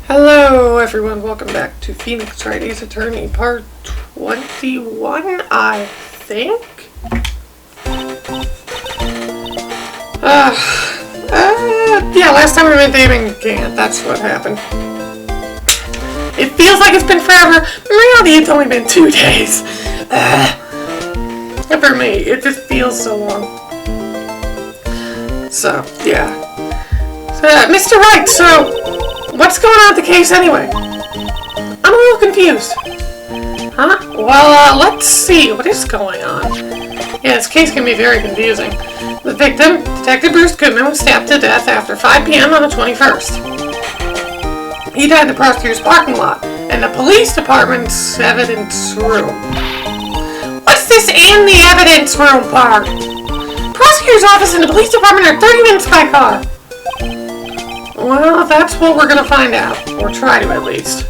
Hello everyone, welcome back to Phoenix Wright's Attorney Part 21, I think. Yeah, last time we went dating Gant, that's what happened. It feels like it's been forever, but in reality it's only been 2 days. And for me, it just feels so long. So, yeah. So, Mr. Wright, what's going on with the case anyway? I'm a little confused. Huh? Well, let's see. What is going on? Yeah, this case can be very confusing. The victim, Detective Bruce Goodman, was stabbed to death after 5 p.m. on the 21st. He died in the prosecutor's parking lot, in the police department's evidence room. What's this "in the evidence room" part? Prosecutor's office and the police department are 30 minutes by car. Well, that's what we're going to find out. Or try to, at least.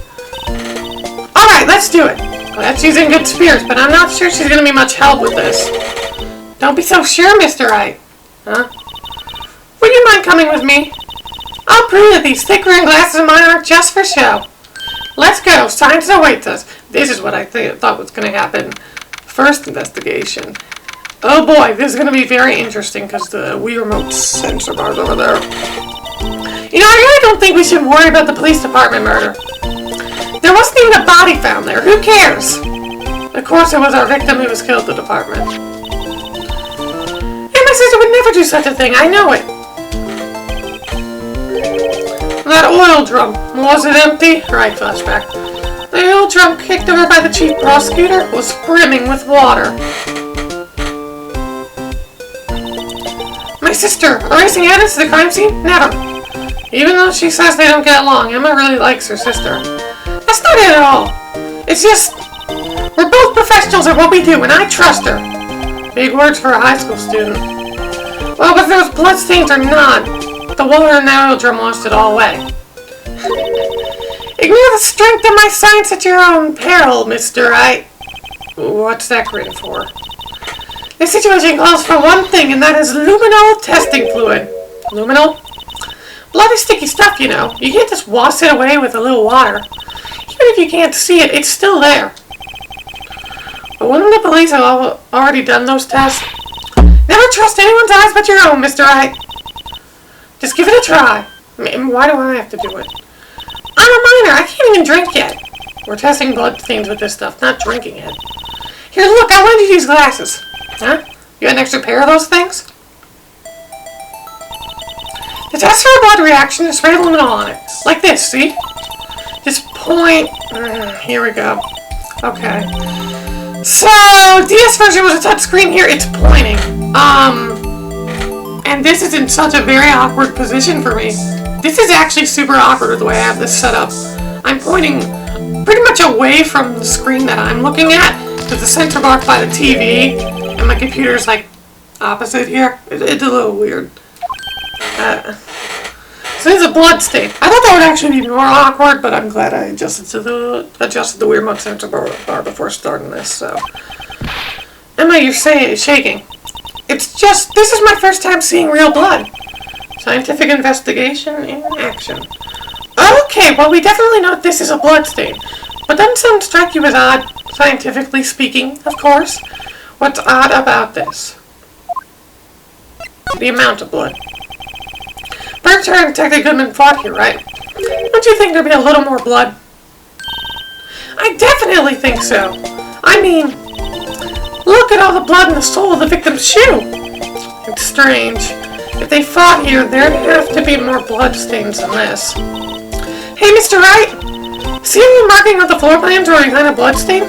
Alright, let's do it. Glad she's in good spirits, but I'm not sure she's going to be much help with this. Don't be so sure, Mr. Wright. Huh? Would you mind coming with me? I'll prove that these thick rimmed glasses of mine aren't just for show. Let's go. Science awaits us. This is what I thought was going to happen. First investigation. Oh boy, this is going to be very interesting because the Wii Remote sensor bar's over there. You know, I really don't think we should worry about the police department murder. There wasn't even a body found there. Who cares? Of course, it was our victim who was killed at the department. And my sister would never do such a thing. I know it. That oil drum. Was it empty? Right, flashback. The oil drum kicked over by the chief prosecutor was brimming with water. My sister, erasing evidence of the crime scene? Never. Even though she says they don't get along, Emma really likes her sister. That's not it at all. It's just, we're both professionals at what we do, and I trust her. Big words for a high school student. Well, whether those bloodstains or not, the water in the oil drum washed it all away. Ignore the strength of my science at your own peril, Mr. Wright. What's that grin for? This situation calls for one thing, and that is luminol testing fluid. Luminol? Bloody sticky stuff, you know. You can't just wash it away with a little water. Even if you can't see it, it's still there. But wouldn't the police have already done those tests? Never trust anyone's eyes but your own, Mr. Wright. Just give it a try. Why do I have to do it? I'm a minor. I can't even drink yet. We're testing blood stains with this stuff, not drinking it. Here, look. I wanted you these glasses. Huh? You got an extra pair of those things? The test for a blood reaction is spray luminol on it. Like this, see? Just point. Here we go. Okay. So, DS version was a touch screen. Here it's pointing. And this is in such a very awkward position for me. This is actually super awkward with the way I have this set up. I'm pointing pretty much away from the screen that I'm looking at, because the sensor bar's by the TV, and my computer's like opposite here. It's a little weird. So there's a blood stain. I thought that would actually be more awkward, but I'm glad I adjusted the Wii Remote sensor bar before starting this. So, Emma, you're shaking. It's just, this is my first time seeing real blood. Scientific investigation in action. Okay, well, we definitely know this is a blood stain. But doesn't something strike you as odd, scientifically speaking, of course? What's odd about this? The amount of blood. Bergter and Detective Goodman fought here, right? Don't you think there'd be a little more blood? I definitely think so. I mean, look at all the blood in the sole of the victim's shoe. It's strange. If they fought here, there'd have to be more blood stains than this. Hey, Mr. Wright! See any marking on the floor plans or any kind of blood stain?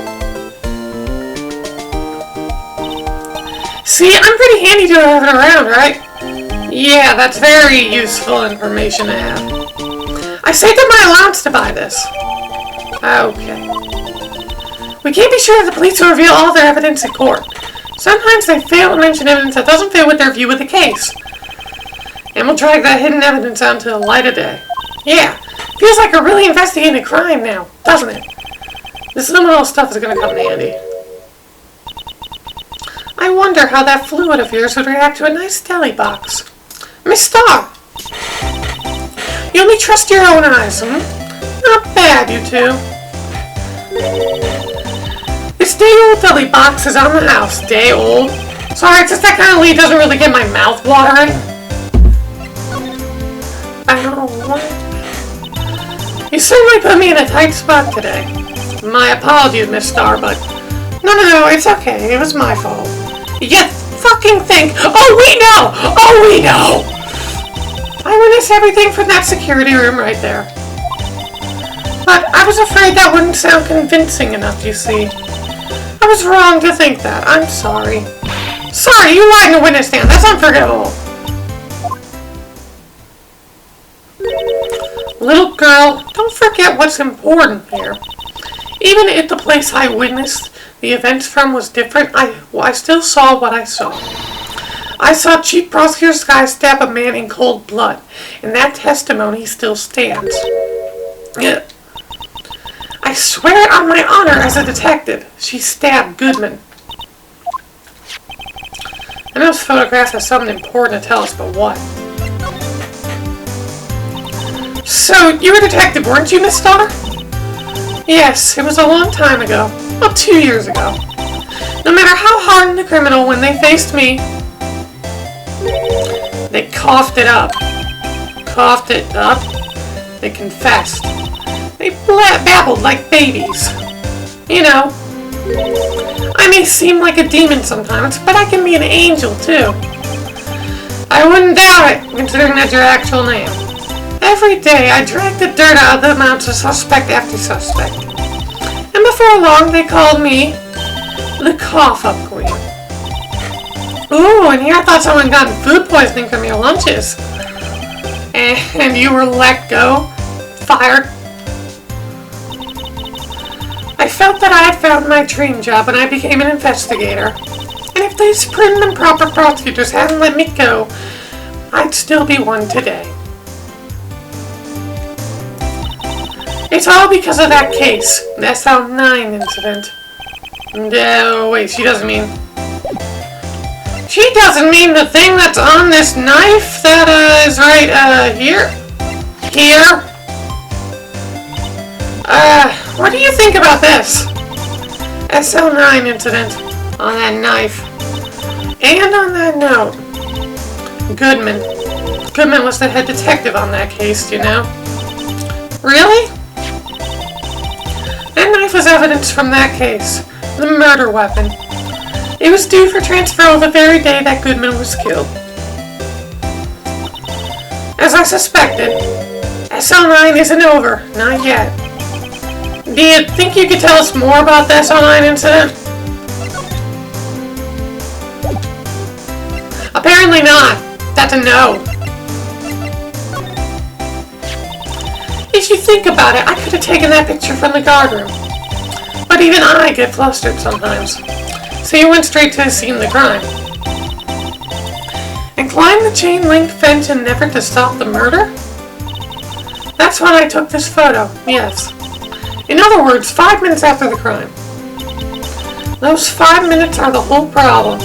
See, I'm pretty handy to have it around, right? Yeah, that's very useful information to have. I saved up my allowance to buy this. Okay. We can't be sure that the police will reveal all their evidence in court. Sometimes they fail to mention evidence that doesn't fit with their view of the case. And we'll drag that hidden evidence out to the light of day. Yeah, feels like we're really investigating a crime now, doesn't it? This luminol stuff is going to come in handy. I wonder how that fluid of yours would react to a nice deli box. Miss Starr! You only trust your own eyes, hmm? Not bad, you two. This day-old deli box is on the house. Day-old? Sorry, it's just that kind of lead doesn't really get my mouth watering. You certainly put me in a tight spot today. My apologies, Miss Star, but... No, it's okay. It was my fault. You fucking think... Oh, we know! I witnessed everything from that security room right there. But I was afraid that wouldn't sound convincing enough, you see. I was wrong to think that. I'm sorry. Sorry, you lied in the witness stand. That's unforgivable. Little girl, don't forget what's important here. Even if the place I witnessed the events from was different, I still saw what I saw. I saw Chief Prosecutor Sky stab a man in cold blood, and that testimony still stands. I swear it on my honor as a detective, she stabbed Goodman. I know this photograph has something important to tell us, but what? So, you were a detective, weren't you, Miss Star? Yes, it was a long time ago. Well, 2 years ago. No matter how hardened the criminal, when they faced me, they coughed it up. They confessed. They babbled like babies. You know, I may seem like a demon sometimes, but I can be an angel, too. I wouldn't doubt it, considering that's your actual name. Every day, I dragged the dirt out of the mouths of suspect after suspect. And before long, they called me the cough-up queen. Ooh, and here I thought someone got food poisoning from your lunches. And you were let go? Fired? I felt that I had found my dream job and I became an investigator. And if these prim and proper prosecutors hadn't let me go, I'd still be one today. It's all because of that case, the SL9 incident. No, wait, she doesn't mean... She doesn't mean the thing that's on this knife that is right, here? Here? What do you think about this? SL9 incident on that knife. And on that note. Goodman. Goodman was the head detective on that case, you know? Really? That knife was evidence from that case. The murder weapon. It was due for transfer the very day that Goodman was killed. As I suspected, SL9 isn't over. Not yet. Do you think you could tell us more about the SL9 incident? Apparently not. That's a no. If you think about it, I could have taken that picture from the guard room. But even I get flustered sometimes. So you went straight to the scene of the crime. And climbed the chain link fence and never to stop the murder? That's when I took this photo, yes. In other words, 5 minutes after the crime. Those 5 minutes are the whole problem.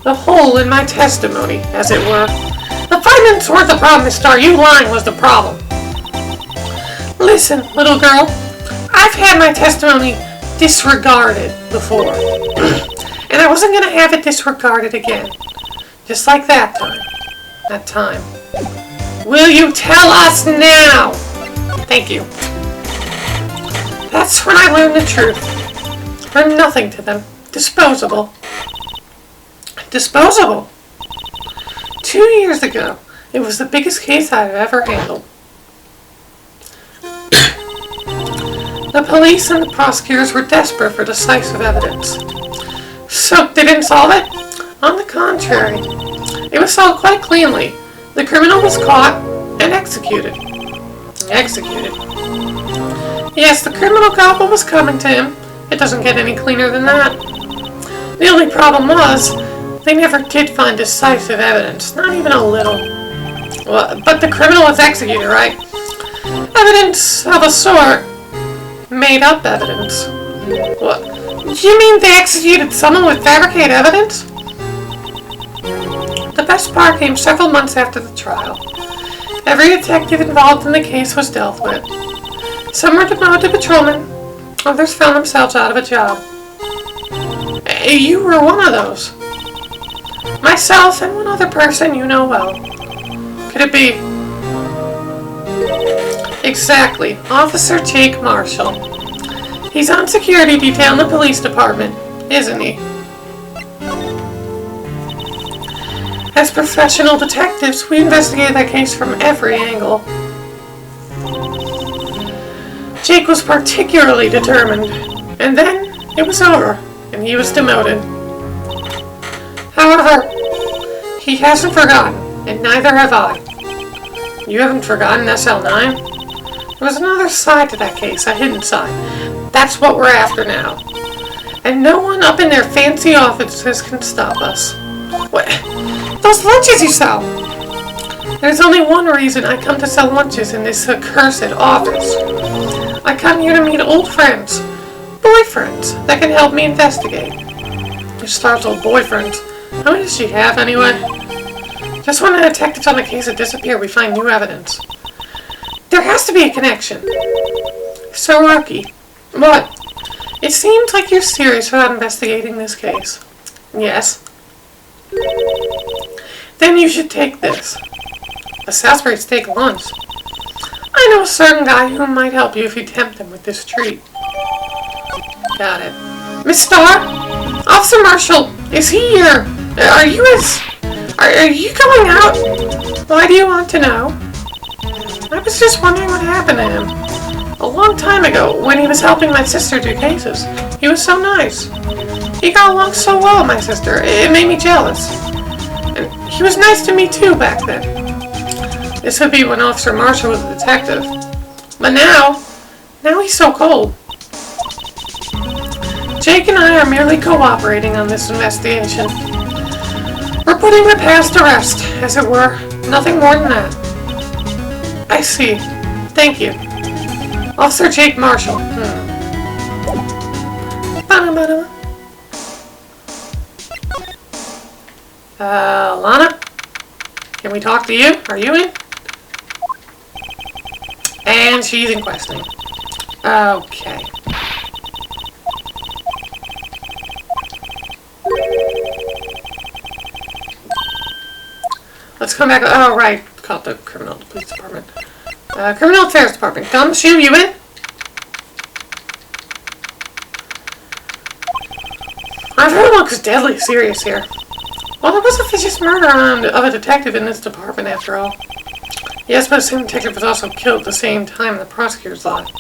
The hole in my testimony, as it were. The 5 minutes weren't the problem, Miss Star. You lying was the problem. Listen, little girl. I've had my testimony disregarded before. And I wasn't going to have it disregarded again. Just like that time. That time. Will you tell us now? Thank you. That's when I learned the truth. We're nothing to them. Disposable. Disposable. 2 years ago, it was the biggest case I've ever handled. The police and the prosecutors were desperate for decisive evidence. So, they didn't solve it? On the contrary. It was solved quite cleanly. The criminal was caught and executed. Executed. Yes, the criminal caught what was coming to him. It doesn't get any cleaner than that. The only problem was, they never did find decisive evidence. Not even a little. Well, but the criminal was executed, right? Evidence of a sort. Made up evidence. What? You mean they executed someone with fabricated evidence? The best part came several months after the trial. Every detective involved in the case was dealt with. Some were demoted to patrolmen. Others found themselves out of a job. You were one of those. Myself and one other person you know well. Could it be? Exactly. Officer Jake Marshall. He's on security detail in the police department, isn't he? As professional detectives, we investigated that case from every angle. Jake was particularly determined, and then it was over, and he was demoted. However, he hasn't forgotten, and neither have I. You haven't forgotten SL9? There was another side to that case, a hidden side. That's what we're after now. And no one up in their fancy offices can stop us. What? Those lunches you sell! There's only one reason I come to sell lunches in this accursed office. I come here to meet old friends, boyfriends, that can help me investigate. Your star's old boyfriends. How many does she have, anyway? Just when the detectives on the case have disappeared, we find new evidence. There has to be a connection. So, Rookie, what? It seems like you're serious about investigating this case. Yes. Then you should take this. A Salisbury steak lunch. I know a certain guy who might help you if you tempt him with this treat. Got it. Miss Starr? Officer Marshall, is he here? Are you going out? Why do you want to know? I was just wondering what happened to him. A long time ago, when he was helping my sister do cases. He was so nice. He got along so well with my sister, it made me jealous. And he was nice to me too back then. This would be when Officer Marshall was a detective. But now he's so cold. Jake and I are merely cooperating on this investigation. We're putting the past to rest, as it were. Nothing more than that. I see. Thank you. Officer Jake Marshall. Lana? Can we talk to you? Are you in? And she's in questing. Okay. Let's come back. Oh, right. Called the criminal police department. Criminal affairs department. Gumshoe, you in? Everyone looks deadly serious here. Well, there was a vicious murder of a detective in this department, after all. Yes, but the same detective was also killed at the same time the prosecutor's lot.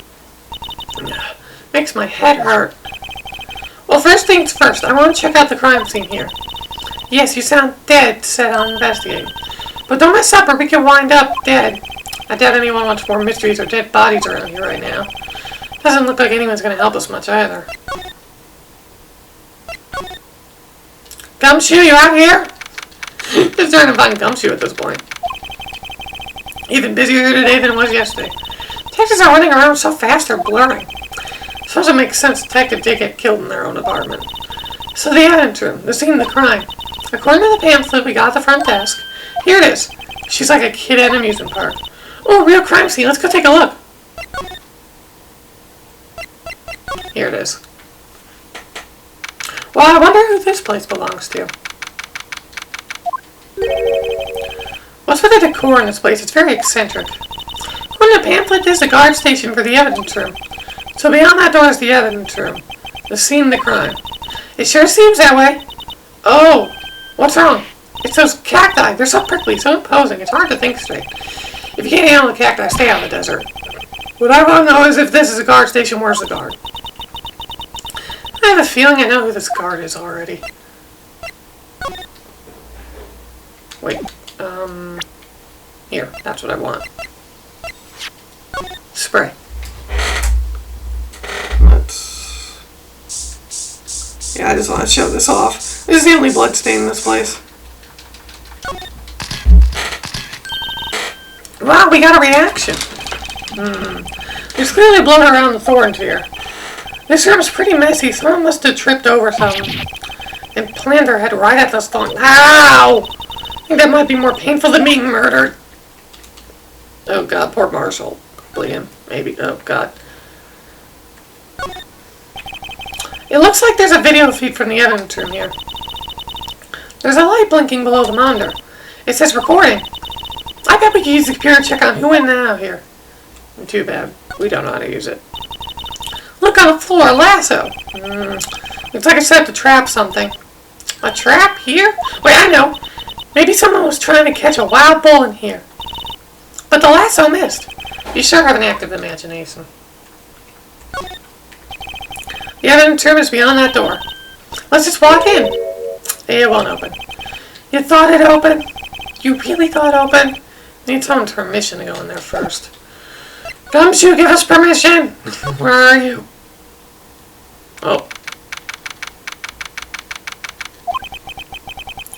Makes my head hurt. Well, first things first, I want to check out the crime scene here. Yes, you sound dead set on investigating. But don't mess up or we can wind up dead. I doubt anyone wants more mysteries or dead bodies around here right now. Doesn't look like anyone's going to help us much either. Gumshoe, you out here? Just trying to find Gumshoe at this point. Even busier today than it was yesterday. Detectives are running around so fast they're blurring. Suppose it makes sense detectives did get killed in their own apartment. So the evidence room, the scene of the crime. According to the pamphlet we got at the front desk, here it is. She's like a kid at an amusement park. Oh, a real crime scene. Let's go take a look. Here it is. Well, I wonder who this place belongs to. What's with the decor in this place? It's very eccentric. According to the pamphlet, there's a guard station for the evidence room. So beyond that door is the evidence room. The scene of the crime. It sure seems that way. Oh, what's wrong? It's those cacti. They're so prickly, so imposing. It's hard to think straight. If you can't handle the cacti, stay out of the desert. What I want to know is if this is a guard station, where's the guard? I have a feeling I know who this guard is already. Wait, here, that's what I want. Spray. Yeah, I just want to show this off. This is the only blood stain in this place. Wow, we got a reaction. There's clearly blood around the thorns here. This room's pretty messy. Someone must have tripped over something and planted their head right at this thorn. Ow! I think that might be more painful than being murdered. Oh god, poor Marshall. Possibly him. Maybe. Oh, God. It looks like there's a video feed from the evidence room here. There's a light blinking below the monitor. It says recording. I bet we could use the computer to check on who in and out here. Too bad. We don't know how to use it. Look on the floor, a lasso. Looks like I set up to trap something. A trap here? Wait, I know. Maybe someone was trying to catch a wild bull in here. But the lasso missed. You sure have an active imagination. The evidence room is beyond that door. Let's just walk in. It won't open. You thought it opened? You really thought it opened? Need someone's permission to go in there first. Gumshoe, give us permission! Where are you? Oh.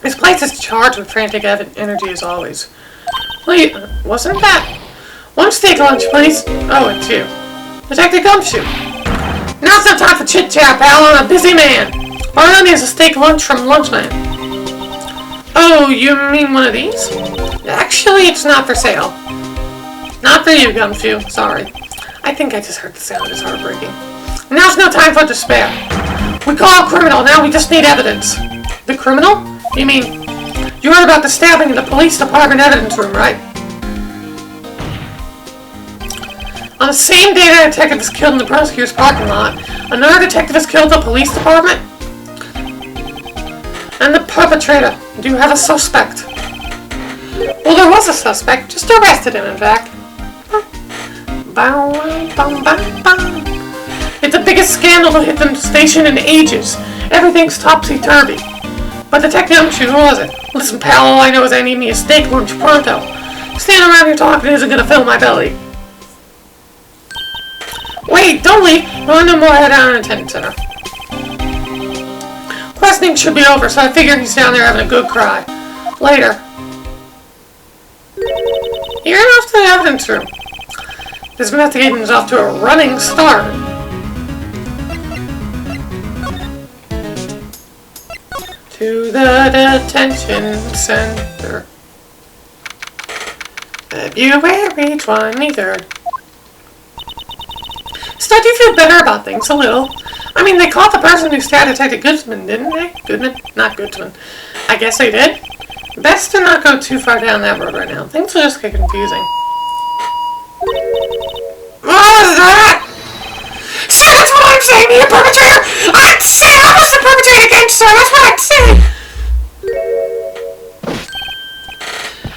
This place is charged with frantic energy as always. Wait, wasn't that? One steak lunch, please. Oh, and two. Detective Gumshoe. Now's no time for chit-chat, pal. I'm a busy man. All I need is a steak lunch from Lunchland. Oh, you mean one of these? Actually, it's not for sale. Not for you, Gumshoe. Sorry. I think I just heard the sound. It's heartbreaking. Now's no time for despair. We call a criminal. Now we just need evidence. The criminal? You mean, you heard about the stabbing in the police department evidence room, right? On the same day that a detective was killed in the prosecutor's parking lot, another detective was killed in the police department? And the perpetrator. Do you have a suspect? Well, there was a suspect. Just arrested him, in fact. It's the biggest scandal to hit the station in ages. Everything's topsy-turvy. But Detective Gumshoe, who was it? Listen, pal, all I know is I need me a steak lunch pronto. Standing around here talking isn't gonna fill my belly. Wait, don't leave. I want to know more. Head down in attendance center. Questioning should be over, so I figure he's down there having a good cry. Later. You're off to the evidence room. This investigation is off to a running start. To the detention center. February 23rd. So do you feel better about things a little? I mean, they caught the person who stabbed Detective Goodsman, didn't they? Goodman? Not Goodsman. I guess they did. Best to not go too far down that road right now. Things will just get confusing. What was that? Sir, that's what I'm saying! You're a perpetrator! I'd say I was the perpetrator against sir! That's what I'd say!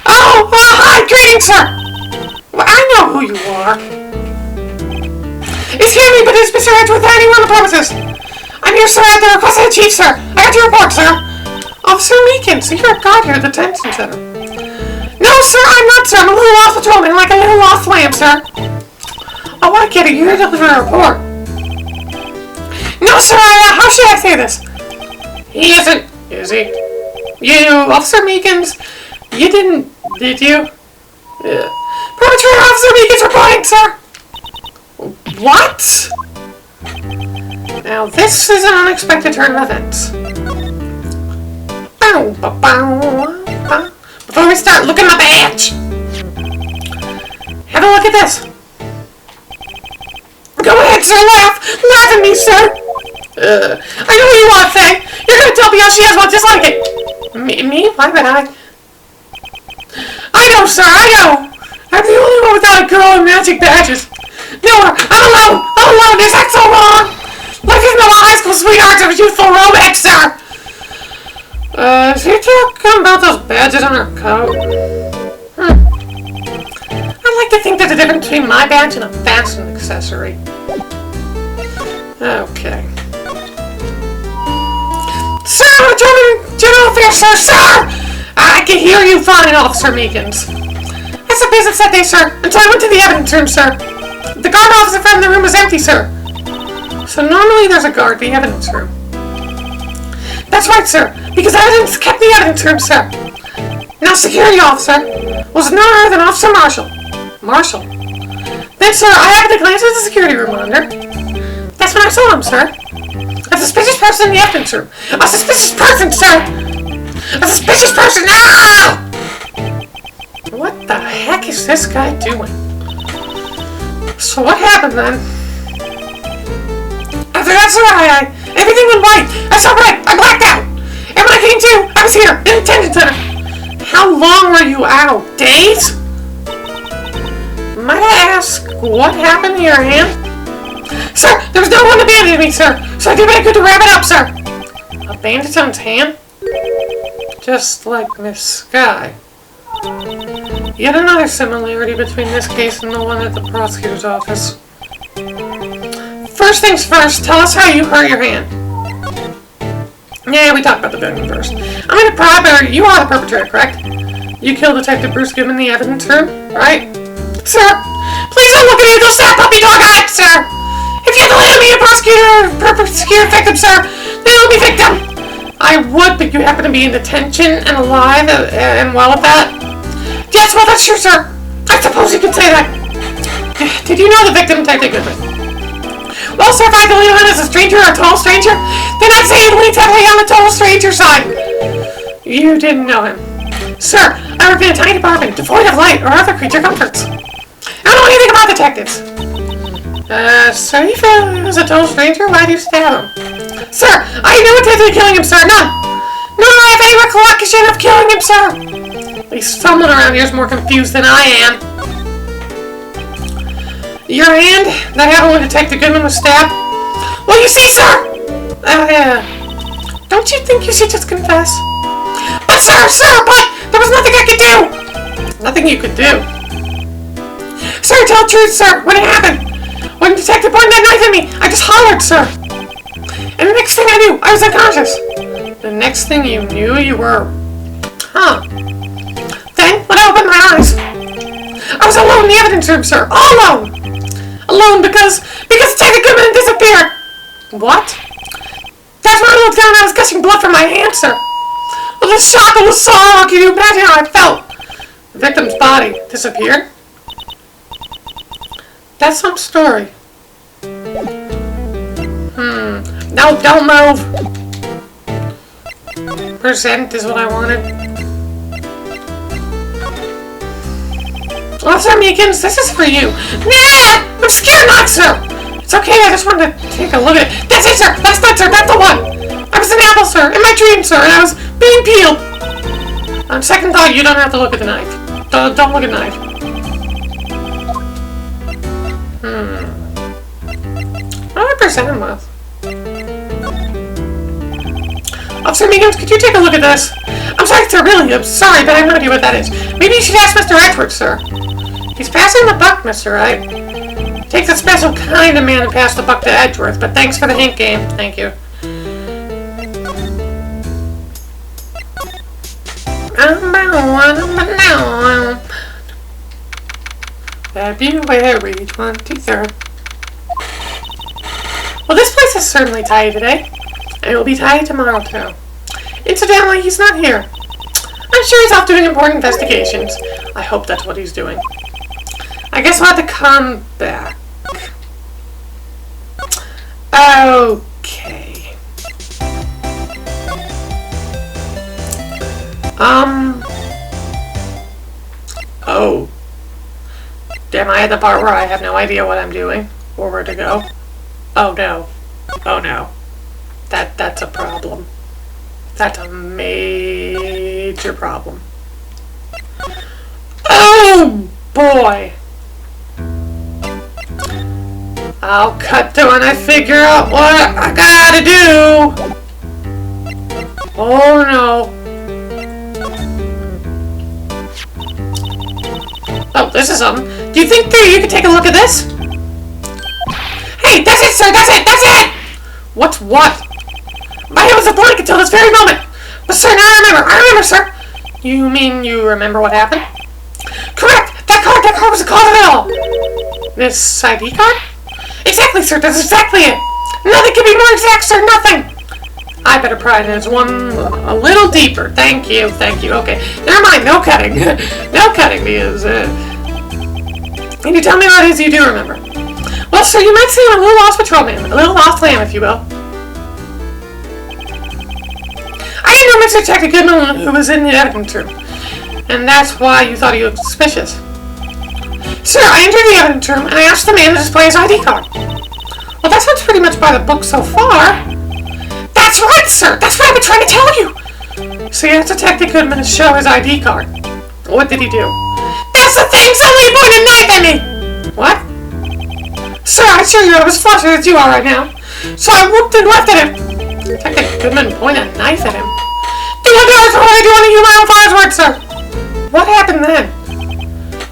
Oh, hi! Greetings, sir! Well, I know who you are. Excuse me, but is Mr. Edgeworth anyone on the premises? I'm here, sir, at the request of the chief, sir. I got your report, sir. Officer Meekins, you're a guard here at the detention center. No, sir, I'm not, sir. I'm a little lost patrolman, like a little lost lamb, sir. Oh, I get it. You're here to deliver a report. No, sir, how should I say this? He isn't, is he? You, Officer Meekins, you didn't, did you? Perpetrator Officer Meekins reporting, sir. What? Now this is an unexpected turn of events. Before we start, look at my badge. Have a look at this. Go ahead, sir, laugh. Laugh at me, sir. I know what you want to say. You're going to tell me how she has one just like it. Me? Why would I? I know, sir, I know. I'm the only one without a girl and magic badges. No, I'm alone! I'm alone! Is that so wrong? Life is not a high school sweethearts of youthful romance, sir! Is he talking about those badges on her coat? I'd like to think there's a difference between my badge and a fashion accessory. Okay. Sir, General Affairs, sir! I can hear you fine, Officer Meekins. That's the business that day, sir, until I went to the evidence room, sir. The guard officer from the room was empty, sir. So normally there's a guard in the evidence room. That's right, sir, because evidence kept the evidence room, sir. Now, security officer was none other than Officer Marshall. Marshall? Then, sir, I happened to glance at the security room monitor. That's when I saw him, sir. A suspicious person in the evidence room. A suspicious person, sir! A suspicious person! Ah! What the heck is this guy doing? So what happened then? After that, sir, everything went white. I saw Wright. I blacked out. And when I came to, I was here, in the detention center. How long were you out? Days? Might I ask what happened to your hand? Sir, there was no one to bandage me, sir. So I did what I could to wrap it up, sir. A bandage on his hand? Just like Miss Sky. Yet another similarity between this case and the one at the prosecutor's office. First things first, tell us how you hurt your hand. Yeah, we talked about the victim first. I'm in a prior, you are the perpetrator, correct? You killed Detective Bruce Goodman in the evidence room, right? Sir, please don't look at me with those sad puppy dog eyes, sir! If you have to land me a prosecutor victim, sir, then I'll be victim! I would, but you happen to be in detention and alive and well at that. Yes, well, that's true, sir. I suppose you could say that. Did you know the victim, Detective Goodman? Well, sir, if I can leave him as a stranger or a total stranger, then I'd say he leans heavily on the total stranger side. You didn't know him. Sir, I work in a tiny apartment, devoid of light or other creature comforts. I don't know anything about detectives. So you feel he was a total stranger? Why do you stab him? Sir, I have no intention of killing him, sir. None. Nor do I have any recollection of killing him, sir. At least someone around here is more confused than I am. Your hand? That happened when Detective Goodman was stabbed? Well, you see, sir! Don't you think you should just confess? But, but there was nothing I could do! Nothing you could do? Sir, tell the truth, sir. When it happened? When Detective pointed that knife at me, I just hollered, sir. And the next thing I knew, I was unconscious. The next thing you knew, you were... Huh. Then, when I opened my eyes, I was alone in the evidence room, sir. All alone. Alone because Detective Goodman disappeared. What? That's when I looked down and I was gushing blood from my hand, sir. Well, the shock and the sorrow, can you imagine how I felt? The victim's body disappeared? That's some story. No, don't move. Percent is what I wanted. Well, sir, Meekins, this is for you. Nah! I'm scared not, sir! It's okay, I just wanted to take a look at it. That's it, sir! That's it, sir! That's the one! I was an apple, sir, in my dream, sir, and I was being peeled. On second thought, you don't have to look at the knife. Don't look at the knife. What do I present him with? Officer Meekins, could you take a look at this? I'm sorry, sir, really, I'm sorry, but I have no idea what that is. Maybe you should ask Mr. Edwards, sir. He's passing the buck, Mr. Wright. Takes a special kind of man to pass the buck to Edgeworth, but thanks for the hint game. Thank you. February 23rd. Well, this place is certainly tidy today. And it will be tidy tomorrow, too. Incidentally, he's not here. I'm sure he's off doing important investigations. I hope that's what he's doing. I guess we'll have to come back. Okay. Oh. Am I at the part where I have no idea what I'm doing? Or where to go? Oh no. Oh no. That's a problem. That's a major problem. Oh boy! I'll cut to when I figure out what I gotta do! Oh no. Oh, this is something. Do you think that you could take a look at this? Hey, that's it, sir! That's it! That's it! What's what? My head was a blank until this very moment! But sir, now I remember, sir! You mean you remember what happened? Correct! That card was the cause of it all! This ID card? Exactly, sir, that's exactly it! Nothing can be more exact, sir, nothing! I better pry this one a little deeper. Thank you, okay. Never mind, no cutting. No cutting, because, Can you tell me what it is you do remember? Well, sir, you might say I'm a little lost patrolman, a little lost lamb, if you will. I didn't know Mr. Detective Goodman who was in the evidence room, and that's why you thought he looked suspicious. Sir, I entered the evidence room and I asked the man to display his ID card. Well, that sounds pretty much by the book so far. That's right, sir! That's what I've been trying to tell you! So you asked Detective Goodman to show his ID card. What did he do? That's the thing! Somebody pointed a knife at me! What? Sir, I assure you I was flustered as you are right now. So I whooped and left at him. Detective Goodman pointed a knife at him. Do you know what I do want to use my own father's words, sir? What happened then?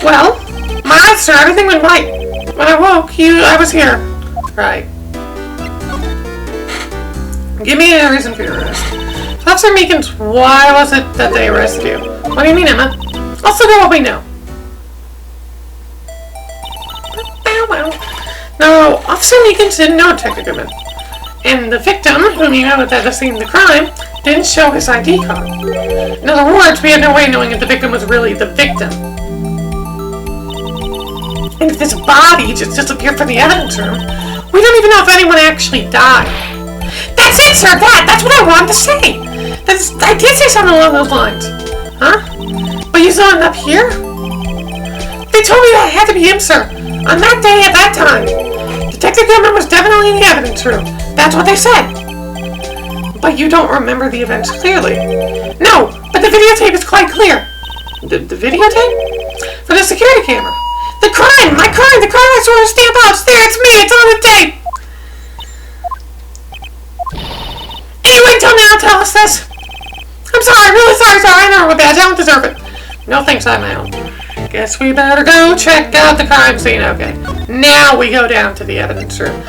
Well, my eyes, sir, everything went right. When I woke, I was here. Right. Give me a reason for your arrest. Officer Meekins, why was it that they arrested you? What do you mean, Emma? Also know what we know. No, Officer Meekins didn't know Detective Goodman. And the victim, whom you know that had seen the crime, didn't show his ID card. In other words, we had no way of knowing if the victim was really the victim. And if this body just disappeared from the evidence room, we don't even know if anyone actually died. That's it, sir! That's what I wanted to say! I did say something along those lines. Huh? But you saw him up here? They told me that it had to be him, sir. On that day, at that time. Detective Goodman was definitely in the evidence room. That's what they said. But you don't remember the events clearly. No, but the videotape is quite clear. The videotape? For the security camera. The crime! My crime! The crime I saw stamp out! It's there! It's me! It's on the tape! And you wait till now to tell us this? I'm sorry, really sorry, sir. I know we're bad. I don't deserve it. No thanks, I'm my own. Guess we better go check out the crime scene. Okay. Now we go down to the evidence room.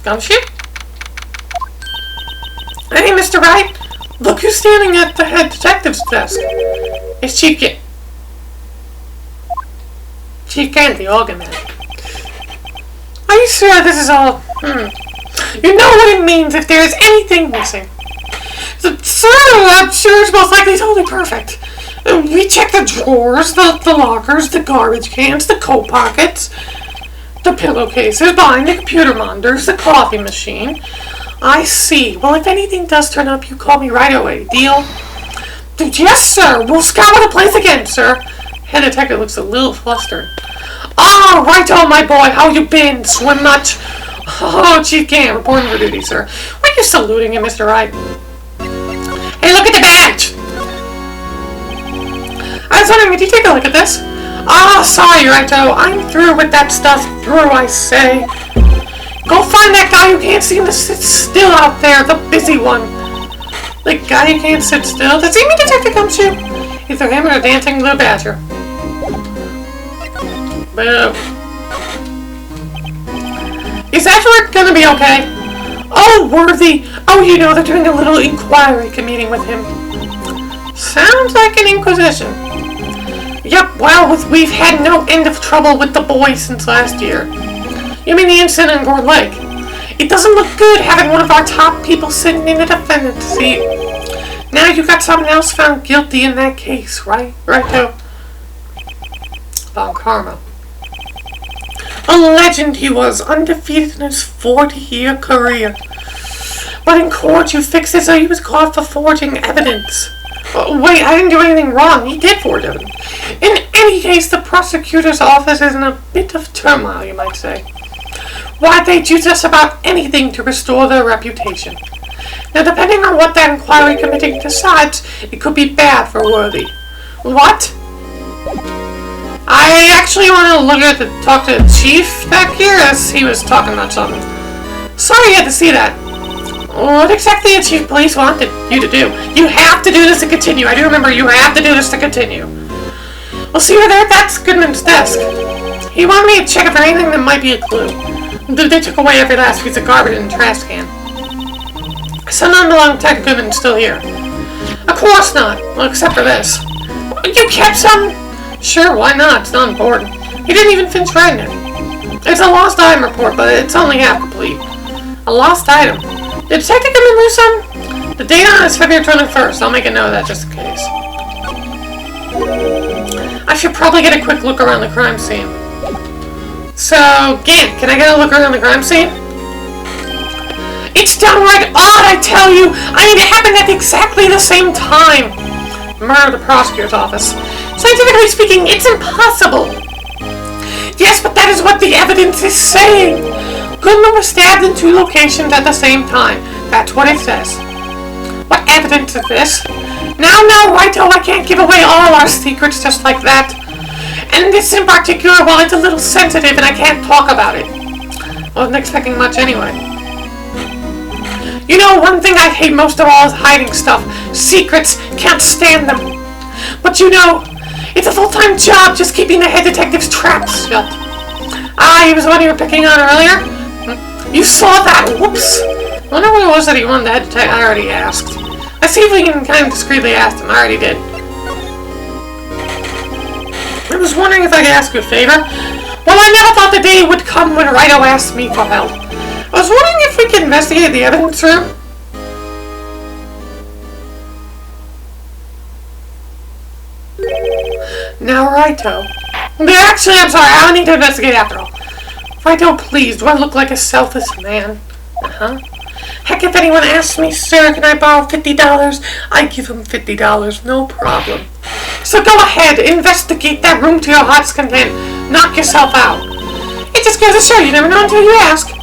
Gumshoe? Hey, Mr. Wright. Look who's standing at the head detective's desk. It's Chief Kent, the organ man. Are you sure this is all... You know what it means if there is anything missing. Sir, I'm sure it's most likely totally perfect. We checked the drawers, the lockers, the garbage cans, the coat pockets, the pillowcases, behind the computer monitors, the coffee machine. I see. Well, if anything does turn up, you call me right away. Deal? Yes, sir. We'll scour the place again, sir. Head detective looks a little flustered. Oh, righto, my boy. How you been? Swim much? Oh, Chief Kent, reporting for duty, sir. Why are you saluting him, Mr. Wright? Hey, look at the badge! I was wondering, did you take a look at this? Oh, sorry, Righto. I'm through with that stuff. Through, I say. Go find that guy who can't seem to sit still out there, the busy one. The guy who can't sit still? Does he mean Detective Gumshoe? Either him or the dancing blue badger. Boo. Is Edward gonna be okay? Oh, Worthy! Oh, you know, they're doing a little inquiry meeting with him. Sounds like an inquisition. Yep, well, we've had no end of trouble with the boys since last year. You mean the incident in Gore Lake? It doesn't look good having one of our top people sitting in the defendant's seat. Now you got someone else found guilty in that case, right? Righto. Von Karma. A legend he was, undefeated in his 40-year career. But in court you fixed it so he was caught for forging evidence. Wait, I didn't do anything wrong. He did forge evidence. In any case, the prosecutor's office is in a bit of turmoil, you might say. Why, they do just about anything to restore their reputation. Now, depending on what that inquiry committee decides, it could be bad for Worthy. What? I actually want to talk to the chief back here as he was talking about something. Sorry you had to see that. What exactly did Chief Police wanted you to do? You have to do this to continue. I do remember you have to do this to continue. Well, see over there? That's Goodman's desk. He wanted me to check for anything that might be a clue. They took away every last piece of garbage in the trash can. Some unbelonged Detective Goodman's still here. Of course not. Well, except for this. You kept some? Sure, why not? It's not important. He didn't even finish writing it. It's a lost item report, but it's only half complete. A lost item? Did Detective Goodman lose some? The date on it is February 21st. I'll make a note of that just in case. I should probably get a quick look around the crime scene. So, Gant, can I get a look around the crime scene? It's downright odd, I tell you! I mean, it happened at exactly the same time! Murder the prosecutor's office. Scientifically speaking, it's impossible. Yes, but that is what the evidence is saying. Goodman was stabbed in 2 locations at the same time. That's what it says. What evidence is this? Now, Wright, I can't give away all our secrets just like that. And this in particular, well, it's a little sensitive and I can't talk about it. I wasn't expecting much anyway. You know, one thing I hate most of all is hiding stuff. Secrets, can't stand them. But you know, it's a full-time job just keeping the head detective's trap shut. Ah, he was the one you were picking on earlier? You saw that, whoops. I wonder what it was that he wanted the head detective. I already asked. Let's see if we can kind of discreetly ask him. I already did. I was wondering if I could ask you a favor. Well, I never thought the day would come when Wright asked me for help. I was wondering if we could investigate the evidence room. Now, Righto. Actually, I'm sorry. I don't need to investigate after all. Righto, please. Do I look like a selfish man? Heck, if anyone asks me, sir, can I borrow $50? I give him $50. No problem. So go ahead. Investigate that room to your heart's content. Knock yourself out. It just goes to show you never know until you ask.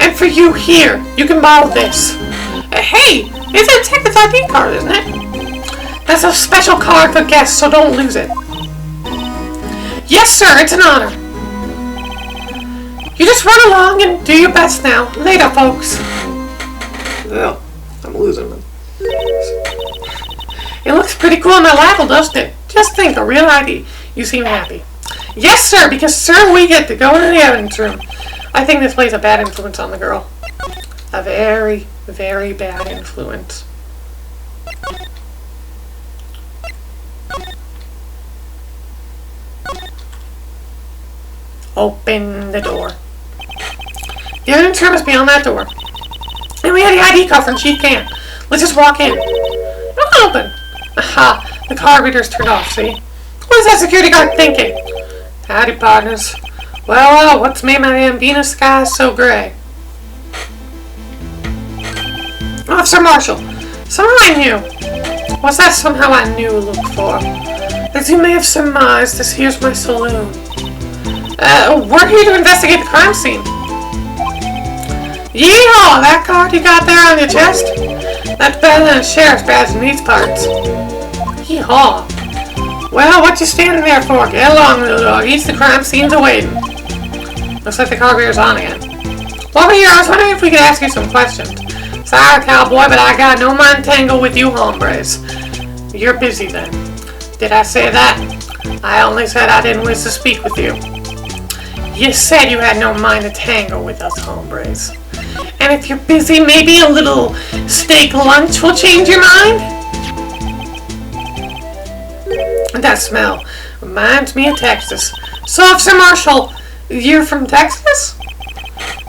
And for you here, you can borrow this. Hey, it's a detective's ID card, isn't it? That's a special card for guests, so don't lose it. Yes, sir, it's an honor. You just run along and do your best now. Later, folks. Well, I'm losing them. It looks pretty cool in my label, doesn't it? Just think, a real ID. You seem happy. Yes, sir, because, sir, we get to go into the evidence room. I think this plays a bad influence on the girl. A very, very bad influence. Open the door. The evidence room is beyond that door. And we have the ID card from Chief Can. Let's just walk in. Don't open. Aha, the card reader's turned off, see? What is that security guard thinking? Howdy, partners. Well, what's made my Ambina sky so gray? Officer Marshall. Somehow I knew. What's that somehow I knew look for? As you may have surmised, this here's my saloon. We're here to investigate the crime scene. Yeehaw! That card you got there on your chest? That's better than a sheriff's badge in these parts. Yeehaw! Well, what you standing there for? Get along, little doggies. The crime scene's awaiting. Looks like the car rear's on again. Over here, I was wondering if we could ask you some questions. Sorry, cowboy, but I got no mind tangle with you hombres. You're busy then. Did I say that? I only said I didn't wish to speak with you. You said you had no mind to tangle with us hombres. And if you're busy, maybe a little steak lunch will change your mind? That smell reminds me of Texas. So, Officer Marshall, you're from Texas?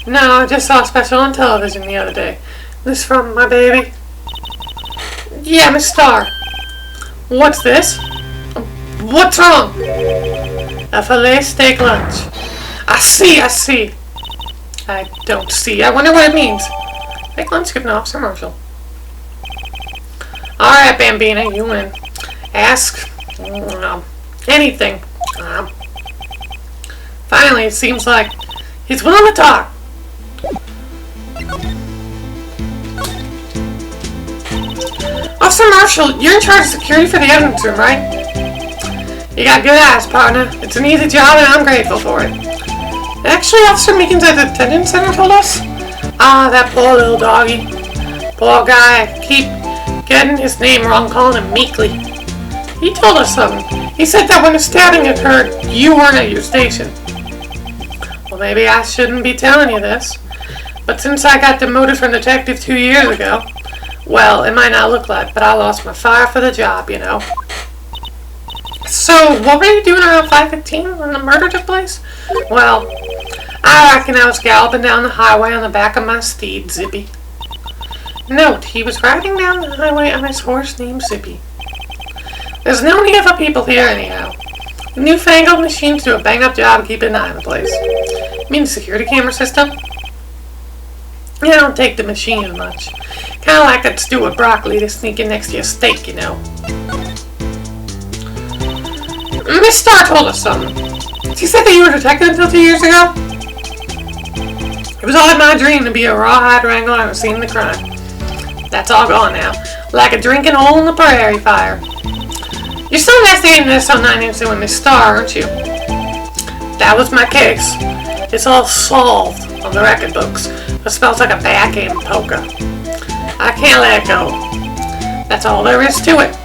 No, I just saw a special on television the other day. This from my baby? Yeah, Miss Starr. What's this? What's wrong? A filet steak lunch. I see. I don't see. I wonder what it means. Steak lunch given to Officer Marshall. Alright, Bambina, you win. Ask anything. Finally, it seems like he's willing to talk. Officer Marshall, you're in charge of security for the evidence room, right? You got good eyes, partner. It's an easy job and I'm grateful for it. Actually, Officer Meekins at the detention center told us. Ah, that poor little doggy. Poor guy. Keep getting his name wrong, calling him Meekly. He told us something. He said that when the stabbing occurred, you weren't at your station. Well, maybe I shouldn't be telling you this. But since I got demoted from detective 2 years ago, well, it might not look like, but I lost my fire for the job, you know. So, what were you doing around 5:15 when the murder took place? Well, I reckon I was galloping down the highway on the back of my steed, Zippy. Note, he was riding down the highway on his horse named Zippy. There's no need for people here anyhow. The newfangled machines do a bang-up job of keeping an eye on the place. You mean the security camera system? You don't take the machine much. Kinda like that stew with broccoli to sneak in next to your steak, you know. Miss Starr told us something. She said that you were a detective until 2 years ago? It was all my dream to be a rawhide wrangler on the scene of the crime. That's all gone now. Like a drinking hole in the prairie fire. You're still investigating this on 9 Inch with Miss Starr, aren't you? That was my case. It's all solved on the record books. It smells like a backhand poker. I can't let it go. That's all there is to it.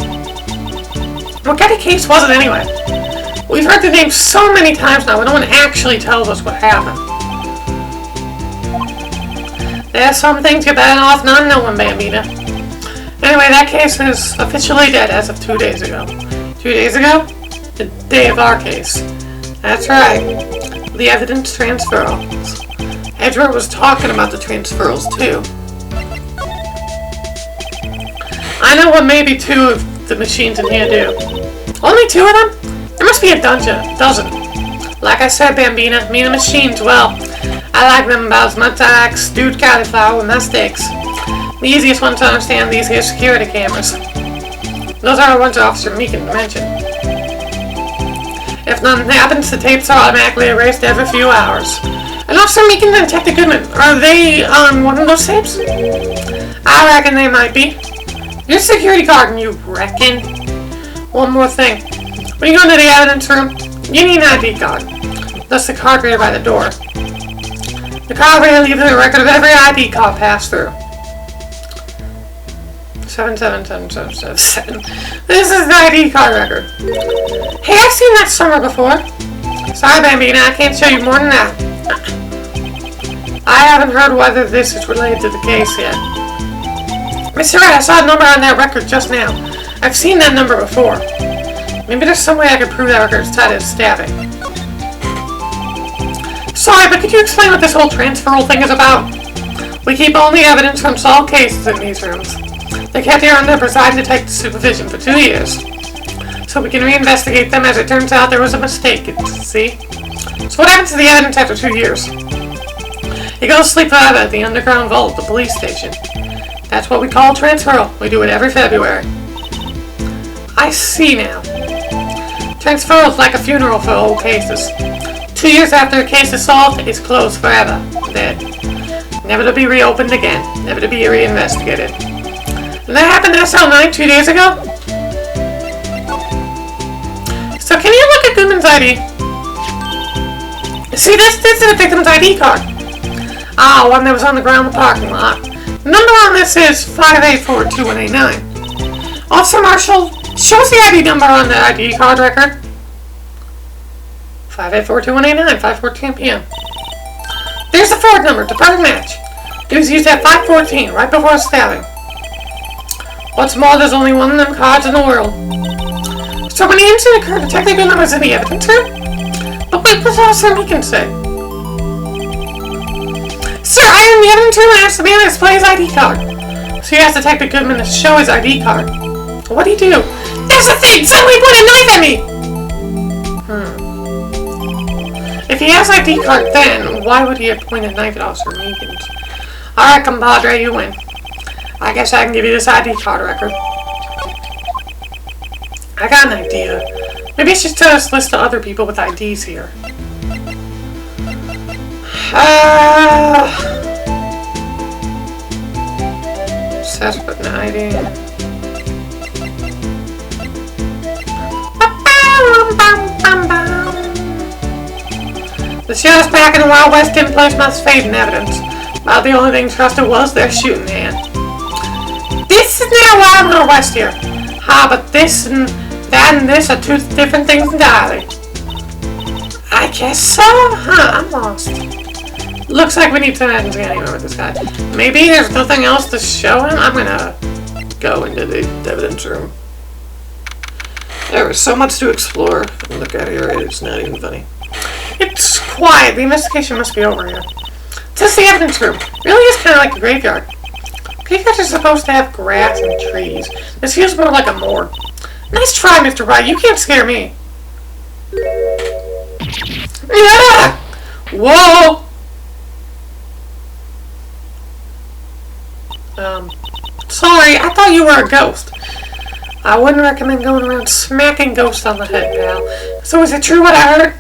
What kind of case was it anyway? We've heard the name so many times now, but no one actually tells us what happened. There's some things you're better off not knowing, Bambina. Anyway, that case is officially dead as of 2 days ago. 2 days ago? The day of our case. That's right. The evidence transferals. Edward was talking about the transferals too. I know what maybe 2 of the machines in here do. Only 2 of them? There must be a dozen. Like I said, Bambina, me and the machines, well, I like them about as much as I like stewed cauliflower with my steaks. The easiest one to understand these here security cameras. Those are the ones Officer Meekin mentioned. If nothing happens, the tapes are automatically erased every few hours. And Officer Meekin and Detective Goodman, are they on one of those tapes? I reckon they might be. You're a security guard, and you reckon? One more thing. When you go into the evidence room, you need an ID card. That's the card reader by the door. The card reader leaves a record of every ID call passed through. 77777. This is the ID card record. Hey, I've seen that somewhere before. Sorry, Bambina, I can't show you more than that. I haven't heard whether this is related to the case yet. Mr. Wright, I saw a number on that record just now. I've seen that number before. Maybe there's some way I could prove that record is tied to stabbing. Sorry, but could you explain what this whole transferal thing is about? We keep only evidence from solved cases in these rooms. They kept here under presiding detective supervision for 2 years. So we can reinvestigate them as it turns out there was a mistake, see? So what happens to the evidence after 2 years? It goes to sleep forever at the underground vault of the police station. That's what we call transferal. We do it every February. I see now. Transferal is like a funeral for old cases. 2 years after a case is solved, it's closed forever. Dead. Never to be reopened again. Never to be reinvestigated. And that happened to SL 9 2 days ago? So can you look at Goodman's ID? See, this is the victim's ID card. Ah, one that was on the ground in the parking lot. The number on this is 5842189. Officer Marshall, show us the ID number on the ID card record. 5842189, 5:14 p.m. There's the Ford number, the perfect match. It was used at 5:14, right before the stabbing. What's more, there's only one of them cards in the world. So when the incident occurred, Detective Goodman was in the evidence room? But what does Officer Meekin say? Sir, I am in the evidence room and asked the man to display his ID card. So you asked Detective Goodman to show his ID card. What do you do? That's the thing! Somebody put a knife at me! If he has ID card then, why would he have pointed a knife at Officer Meekin's? Alright, compadre, you win. I guess I can give you this ID card record. I got an idea. Maybe it's just a list of other people with IDs here. Says put an ID. The sheriff's back in the Wild West didn't place much faith in evidence. About the only thing trusted was their shooting hand. This is now Wild Northwest here. But this and that and this are 2 different things entirely. I guess so? I'm lost. Looks like we need to investigate with this guy. Maybe there's nothing else to show him? I'm gonna go into the evidence room. There is so much to explore. Look at here, it's not even funny. It's quiet. The investigation must be over here. It's just the evidence room. Really is kind of like a graveyard. Graveyards are supposed to have grass and trees. This feels more like a morgue. Nice try, Mr. Wright. You can't scare me. Yeah! Whoa! Sorry, I thought you were a ghost. I wouldn't recommend going around smacking ghosts on the head, pal. So is it true what I heard?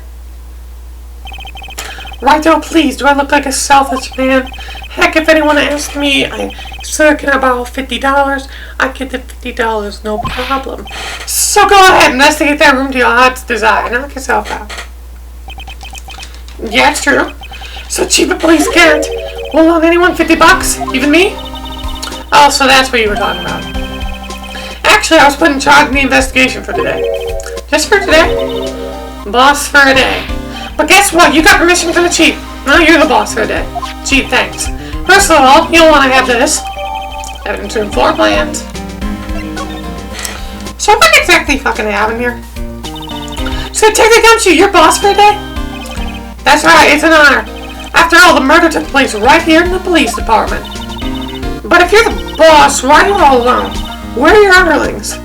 Right, oh please, do I look like a selfish man? Heck, if anyone asked me, sir, can I borrow $50? I'd get the $50, no problem. So go ahead, investigate that room to your heart's desire. Knock yourself out. Yeah, it's true. So cheaper police can't. Will loan anyone $50? Even me? Oh, so that's what you were talking about. Actually, I was put in charge of the investigation for today. Just for today? Boss for a day. But guess what? You got permission from the chief. Now you're the boss for a day. Chief, thanks. First of all, you'll want to have this. Evidence room floor plans. So what exactly fucking happened here? So Detective Gumshoe, you're boss for a day? That's right, it's an honor. After all, the murder took place right here in the police department. But if you're the boss, why are you all alone? Where are your underlings?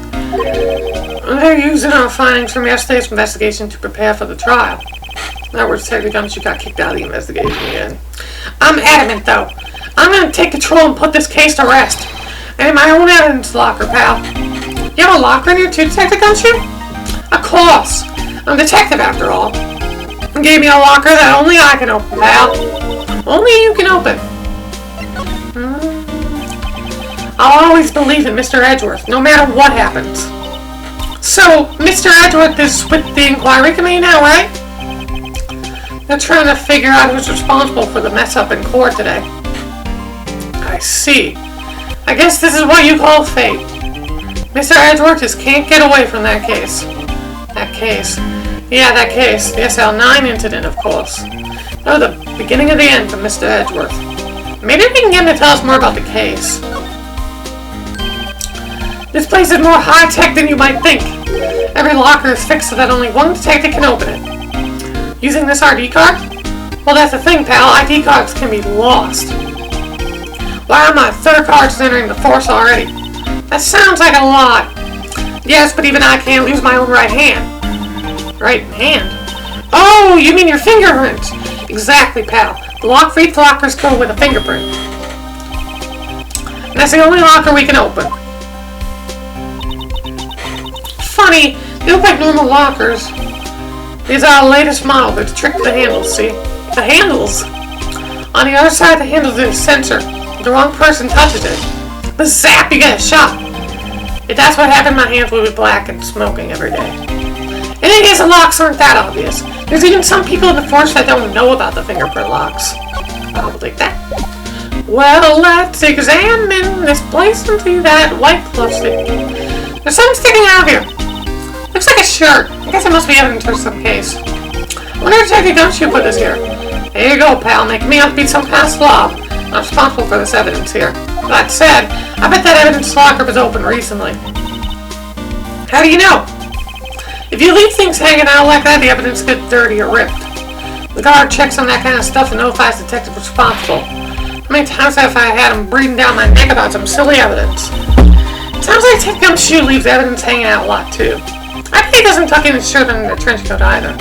They're using our findings from yesterday's investigation to prepare for the trial. In other words, Detective Gumshoe got kicked out of the investigation again. I'm adamant, though. I'm going to take control and put this case to rest. I need my own evidence locker, pal. You have a locker in here too, Detective Gumshoe? Of course. I'm a detective, after all. You gave me a locker that only I can open, pal. Only you can open. I'll always believe in Mr. Edgeworth, no matter what happens. So, Mr. Edgeworth is with the inquiry committee now, right? They're trying to figure out who's responsible for the mess up in court today. I see. I guess this is what you call fate. Mr. Edgeworth just can't get away from that case. That case. Yeah, that case. The SL9 incident, of course. That was the beginning of the end for Mr. Edgeworth. Maybe we can get him to tell us more about the case. This place is more high-tech than you might think. Every locker is fixed so that only one detective can open it. Using this ID card? Well, that's the thing, pal. ID cards can be lost. Wow, my third card's entering the force already. That sounds like a lot. Yes, but even I can't lose my own right hand. Right hand? Oh, you mean your fingerprint? Exactly, pal. The lock for each locker is coded with a fingerprint. And that's the only locker we can open. Funny, they look like normal lockers. These are our latest model. They're tricked to the handles, see? The handles? On the other side of the handles is a sensor. If the wrong person touches it, but zap, you get a shot. If that's what happened, my hands would be black and smoking every day. And I guess the locks aren't that obvious. There's even some people in the force that don't know about the fingerprint locks. I'll take that. Well, let's examine this place and see that white plastic. There's something sticking out here. Looks like a shirt. I guess it must be evidence for some case. I wonder if Detective Gumshoe put this here. There you go, pal. Make me out to be some kind of slob. I'm responsible for this evidence here. That said, I bet that evidence locker was open recently. How do you know? If you leave things hanging out like that, the evidence gets dirty or ripped. The guard checks on that kind of stuff and notifies the detective responsible. How many times have I had him breathing down my neck about some silly evidence? It sounds like Detective Gumshoe leaves evidence hanging out a lot too. I bet he doesn't tuck in his shirt under the trench coat either.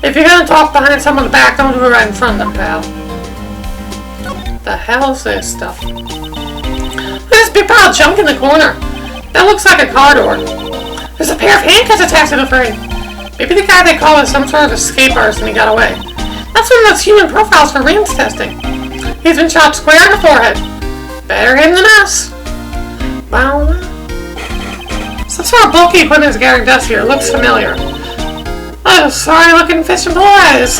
If you're gonna talk behind someone's back, don't do it right in front of them, pal. The hell is this stuff? There's this big pile of junk in the corner. That looks like a car door. There's a pair of handcuffs attached to the frame. Maybe the guy they call is some sort of escape artist and he got away. That's one of those human profiles for RANS testing. He's been shot square in the forehead. Better him than us. Wow. Some sort of bulky equipment is gathering dust here. It looks familiar. Oh, sorry looking fish and boys.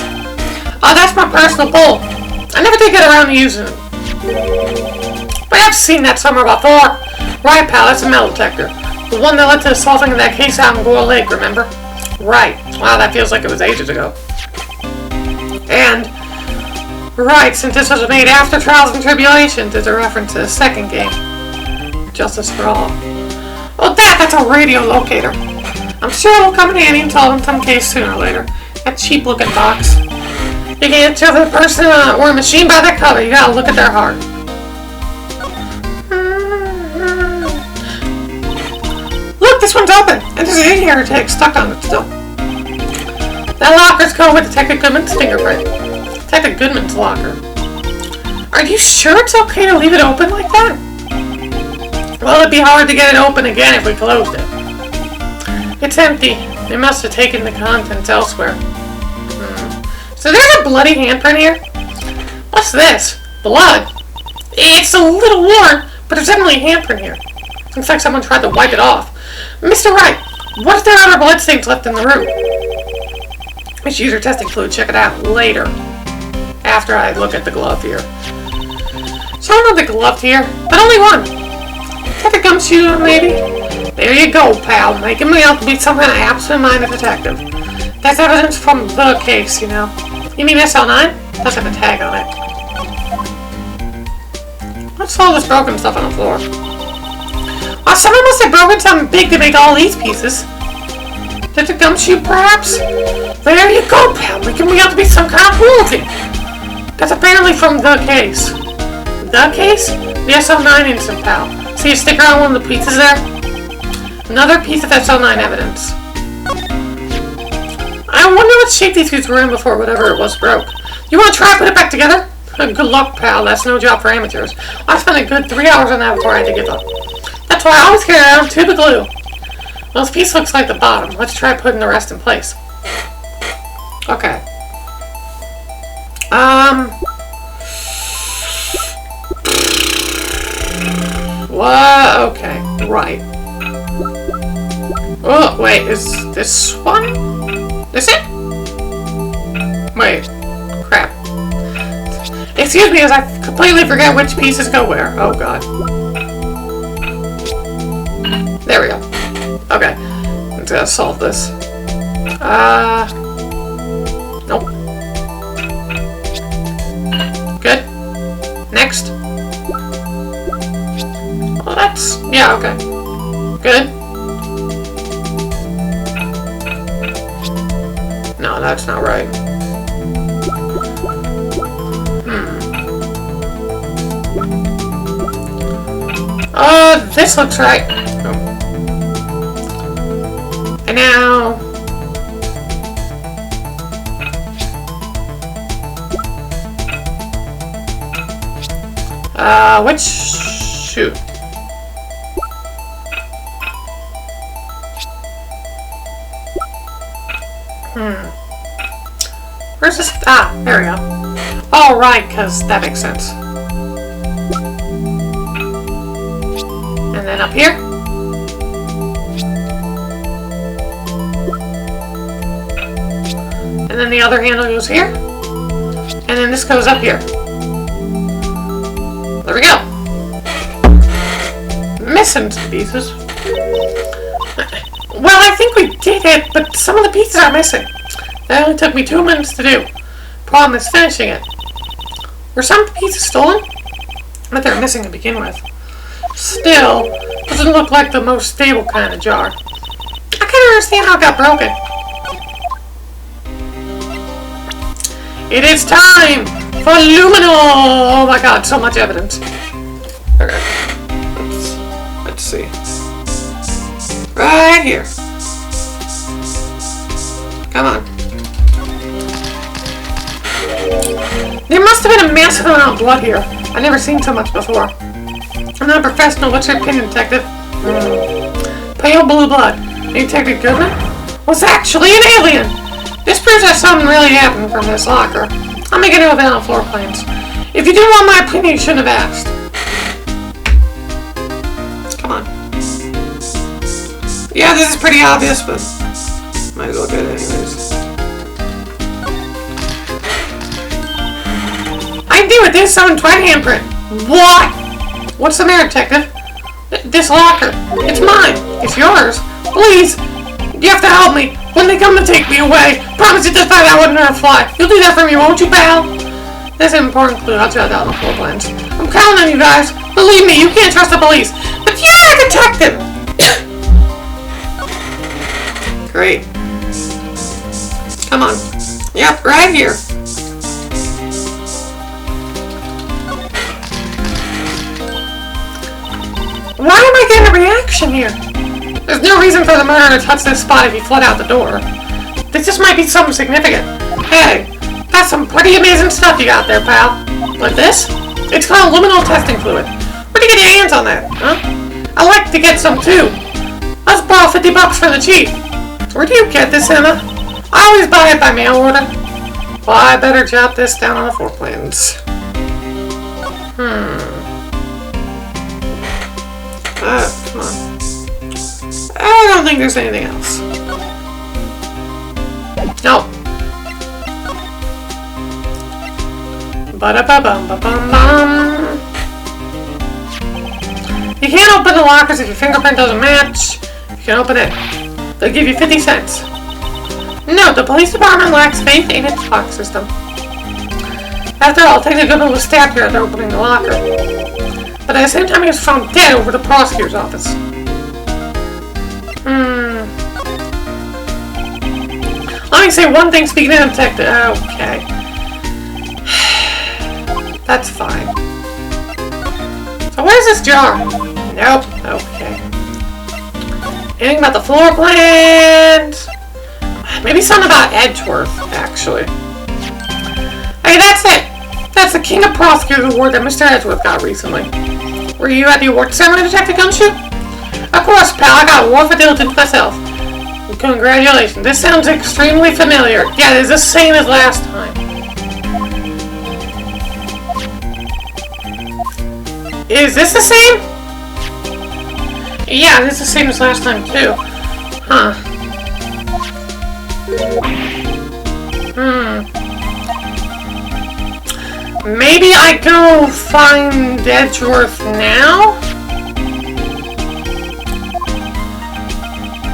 Oh, that's my personal bull. I never did get around to using it. But I've seen that somewhere before. Right, pal, that's a metal detector. The one that led to the solving of that case out in Gore Lake, remember? Right. Wow, that feels like it was ages ago. And, right, since this was made after Trials and Tribulations, there's a reference to the second game. Justice for All. Oh, that's a radio locator. I'm sure it'll come in handy and solve in some case sooner or later. That cheap looking box. You can't tell the person or a machine by their color. You gotta look at their heart. Look, this one's open. And there's an air tag stuck on it still. That locker's covered with Detective Goodman's fingerprint. Detective Goodman's locker. Are you sure it's okay to leave it open like that? Well, it'd be hard to get it open again if we closed it. It's empty. They must have taken the contents elsewhere. So there's a bloody handprint here? What's this? Blood? It's a little worn, but there's definitely a handprint here. Looks like someone tried to wipe it off. Mr. Wright, what if there are other bloodstains left in the room? I should use your testing fluid. Check it out later. After I look at the glove here. So I want the glove here, but only one. Take a gumshoe, maybe? There you go, pal. Making me out to be some kind of absent-minded detective. That's evidence from the case, you know. You mean SL9? Does have a tag on it. What's all this broken stuff on the floor? Oh, someone must have broken something big to make all these pieces. Did the gumshoe, perhaps? There you go, pal. Making me out to be some kind of royalty. That's apparently from the case. The case? The SL9 incident, pal. See a sticker on one of the pieces there? Another piece of SL9 evidence. I wonder what shape these pieces were in before whatever it was broke. You want to try and put it back together? Good luck, pal. That's no job for amateurs. I spent a good 3 hours on that before I had to give up. That's why I always carry around a tube of glue. Well, this piece looks like the bottom. Let's try putting the rest in place. Okay. What? Okay. Right. Oh, wait. Is this one? This it? Wait. Crap. Excuse me as I completely forget which pieces go where. Oh, God. There we go. Okay. Let's solve this. Nope. Good. Next. Well, that's... yeah, okay. Good. No, that's not right. This looks right. Oh. And now... which... shoot. Where's this? Ah, there we go. Oh, right, because that makes sense. And then up here. And then the other handle goes here. And then this goes up here. There we go. Missing some pieces. Well, I think we did it, but some of the pieces are missing. That only took me 2 minutes to do. Problem is finishing it. Were some pieces stolen? But they're missing to begin with. Still, doesn't look like the most stable kind of jar. I can't understand how it got broken. It is time for luminol! Oh my god, so much evidence. Okay. Let's see. Right here. Come on. There must have been a massive amount of blood here. I've never seen so much before. I'm not a professional. What's your opinion, detective? Pale blue blood. Detective Goodman was actually an alien. This proves that something really happened from this locker. I'll make a note of it on floor plans. If you didn't want my opinion, you shouldn't have asked. Come on. Yeah, this is pretty obvious, but might as well get it anyways. I knew it! There's some twin handprint! What? What's the matter, detective? This locker. It's mine. It's yours. Please! You have to help me! When they come to take me away, promise you this time I wouldn't hurt a fly. You'll do that for me, won't you, pal? That's an important clue. I'll jot down the floor plans. I'm counting on you guys. Believe me, you can't trust the police. But you're a detective! Great. Come on. Yep, right here. Why am I getting a reaction here? There's no reason for the murderer to touch this spot if he fled out the door. This just might be something significant. Hey, that's some pretty amazing stuff you got there, pal. Like this? It's called luminol testing fluid. Where'd you get your hands on that, huh? I'd like to get some too. Let's borrow $50 for the chief. Where do you get this, Emma? I always buy it by mail order. Well, I better jot this down on the floor plans. Come on. I don't think there's anything else. Nope. Ba-da-ba-bum-ba-bum-bum. You can't open the lockers if your fingerprint doesn't match. You can open it. They'll give you 50 cents. No, the police department lacks faith in its lock system. After all, Detective Goodman was stabbed here after opening the locker. But at the same time, he was found dead over the prosecutor's office. Let me say one thing speaking to the detective. Okay. That's fine. So where's this jar? Nope. Okay. Anything about the floor plans? Maybe something about Edgeworth, actually. Hey, that's it! That's the King of Prosecutors award that Mr. Edgeworth got recently. Were you at the award ceremony, Detective Gumshoe? Of course, pal. I got award for diligence myself. Congratulations. This sounds extremely familiar. Yeah, it's the same as last time. Is this the same? Yeah, it's the same as last time, too. Huh. Maybe I go find Edgeworth now?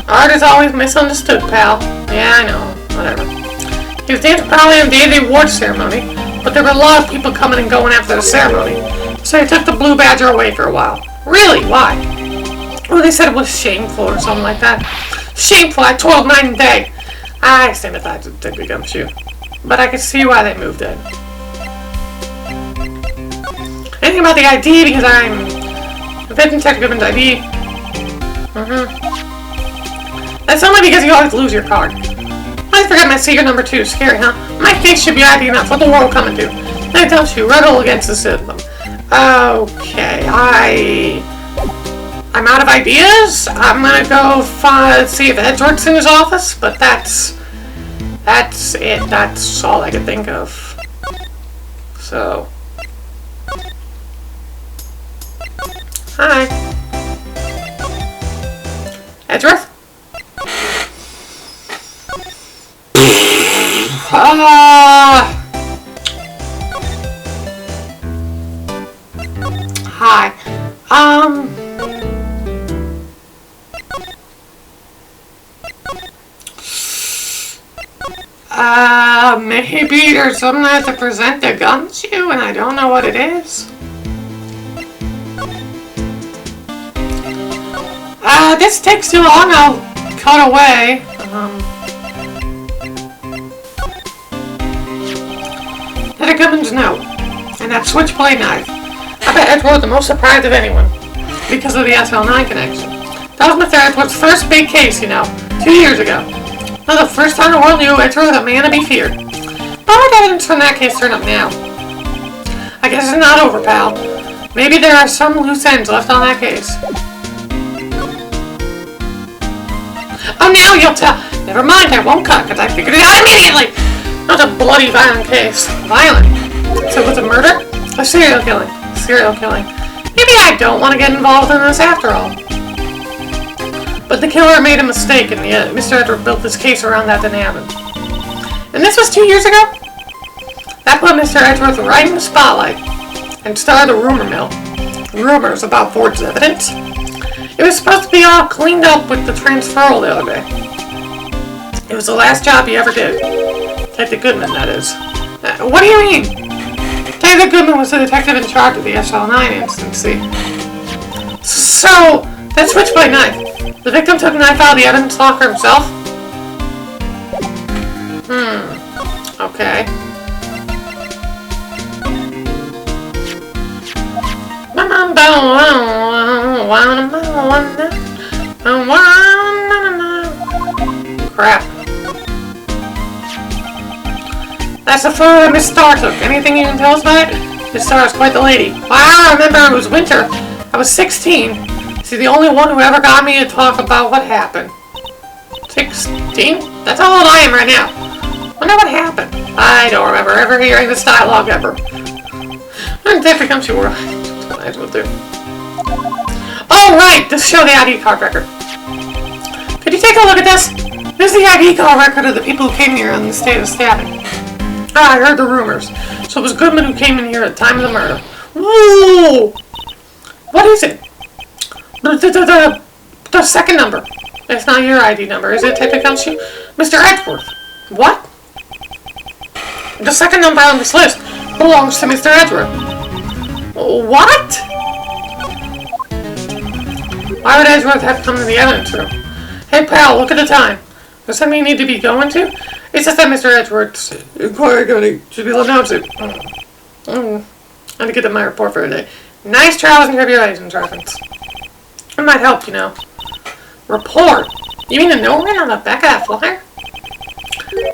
Art is always misunderstood, pal. Yeah, I know. Whatever. He was dancing probably on the day of the award ceremony, but there were a lot of people coming and going after the ceremony, so he took the Blue Badger away for a while. Really? Why? Oh, they said it was shameful or something like that. Shameful! I toiled night and day. I sympathize with Detective Gumshoe, but I can see why they moved it. Anything about the ID, because I'm Detective Goodman's ID. That's only because you always lose your card. I forgot my secret number 2. Scary, huh? My face should be ID enough. What the world coming to? Then don't you rebel against the system. Okay, I'm out of ideas. I'm gonna go see if Edgeworth's in his office, but that's it. That's all I could think of. So, hi, Edgeworth. Hi. Maybe there's something I have to present to Gumshoe and I don't know what it is. This takes too long, I'll cut away. That Goodman's note, and that switchblade knife. I bet Edgeworth the most surprised of anyone, because of the SL9 connection. That was Mr. Edgeworth's first big case, you know, 2 years ago. Not the first time the world knew Edgeworth was a man to be feared. But what evidence from that case turned up now? I guess it's not over, pal. Maybe there are some loose ends left on that case. Oh, now you'll tell. Never mind, I won't cut, because I figured it out immediately. Not a bloody, violent case. Violent? So it was a murder? A serial killing. Serial killing. Maybe I don't want to get involved in this after all. But the killer made a mistake, and Mr. Edgeworth built this case around that didn't happen. And this was 2 years ago? That put Mr. Edgeworth right in the spotlight, and started a rumor mill. Rumors about forged evidence. It was supposed to be all cleaned up with the transferal the other day. It was the last job he ever did. Detective Goodman, that is. What do you mean? Detective Goodman was the detective in charge of the SL9 instance, see? So, that switchblade knife. The victim took the knife out of the evidence locker himself? Okay. Crap. That's the photo Miss Starr took. Anything you can tell us about it? Miss Starr is quite the lady. Well, I remember it was winter. I was 16. She's the only one who ever got me to talk about what happened. 16? That's how old I am right now. Wonder what happened. I don't remember ever hearing this dialogue ever. When Detective Gumshoe were... I will do. Oh, right! This show the ID card record. Could you take a look at this? This is the ID card record of the people who came here on the state of stabbing. Ah, I heard the rumors. So it was Goodman who came in here at the time of the murder. Whoa! What is it? The second number. It's not your ID number, is it, Detective Gumshoe? Mr. Edgeworth. What? The second number on this list belongs to Mr. Edgeworth. What? Why would Edgeworth have come to the evidence room? Hey, pal, look at the time. There's something you need to be going to? It's just that Mr. Edgeworth's inquiry should be announced. I'm gonna get to my report for today. Nice trials and tribulations reference. It might help, you know. Report? You mean the note written on the back of that flyer?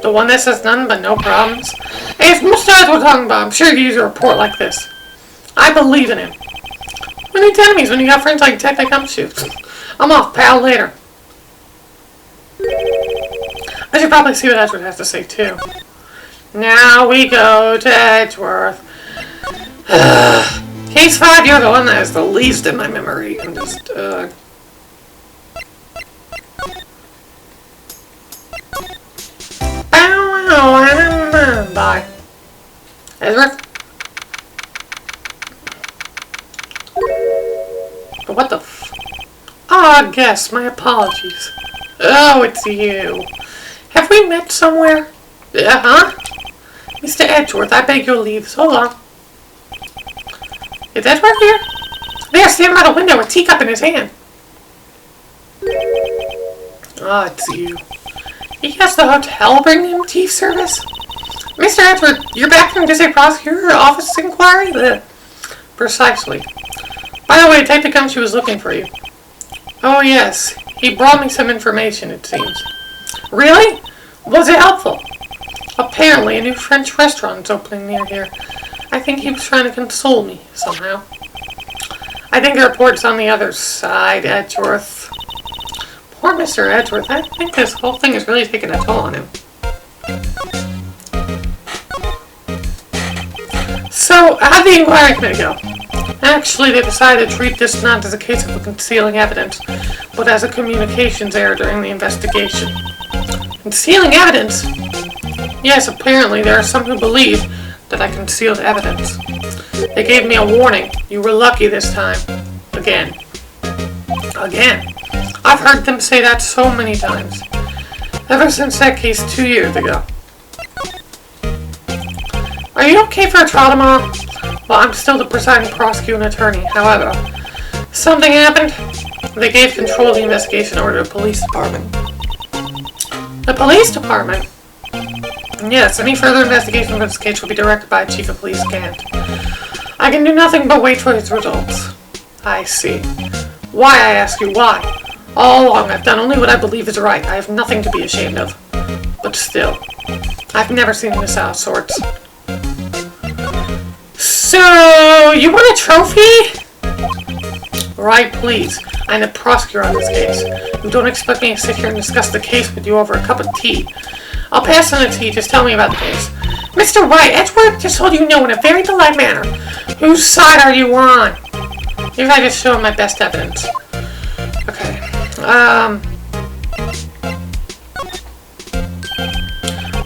The one that says none but no problems? Hey, if Mr. Edgeworth talking about, I'm sure he'd use a report like this. I believe in him. What are you telling me when you got friends like Detective Gumshoe? I'm off, pal, later. I should probably see what Edgeworth has to say, too. Now we go to Edgeworth. Case 5, you're the one that has the least in my memory. I'm just, Bye. Edgeworth? But what the f... Ah, guess. My apologies. Oh, it's you. Have we met somewhere? Huh? Mr. Edgeworth, I beg your leave. So long. Is Edgeworth here? There, standing by the window, a teacup in his hand. Ah, it's you. He has the hotel bring him tea service? Mr. Edgeworth, you're back from District Prosecutor Office inquiry? Precisely. By the way, Detective Gumshoe was looking for you. Oh, yes. He brought me some information, it seems. Really? Was it helpful? Apparently, a new French restaurant is opening near here. I think he was trying to console me, somehow. I think the report's on the other side, Edgeworth. Poor Mr. Edgeworth. I think this whole thing is really taking a toll on him. So, how'd the inquiry committee go? Actually, they decided to treat this not as a case of concealing evidence, but as a communications error during the investigation. Concealing evidence? Yes, apparently there are some who believe that I concealed evidence. They gave me a warning. You were lucky this time. Again. Again. I've heard them say that so many times. Ever since that case 2 years ago. Are you okay for a trial tomorrow? Well, I'm still the presiding prosecuting attorney. However, something happened. They gave control of the investigation over to the police department. The police department? Yes, any further investigation of this case will be directed by Chief of Police Gant. I can do nothing but wait for his results. I see. Why, I ask you, why? All along, I've done only what I believe is right. I have nothing to be ashamed of. But still, I've never seen this out of sorts. So, you want a trophy? Right, please. I'm the prosecutor on this case. You don't expect me to sit here and discuss the case with you over a cup of tea. I'll pass on the tea, just tell me about the case. Mr. Wright, Edgeworth just told you no in a very polite manner. Whose side are you on? Maybe I just show him my best evidence. Okay.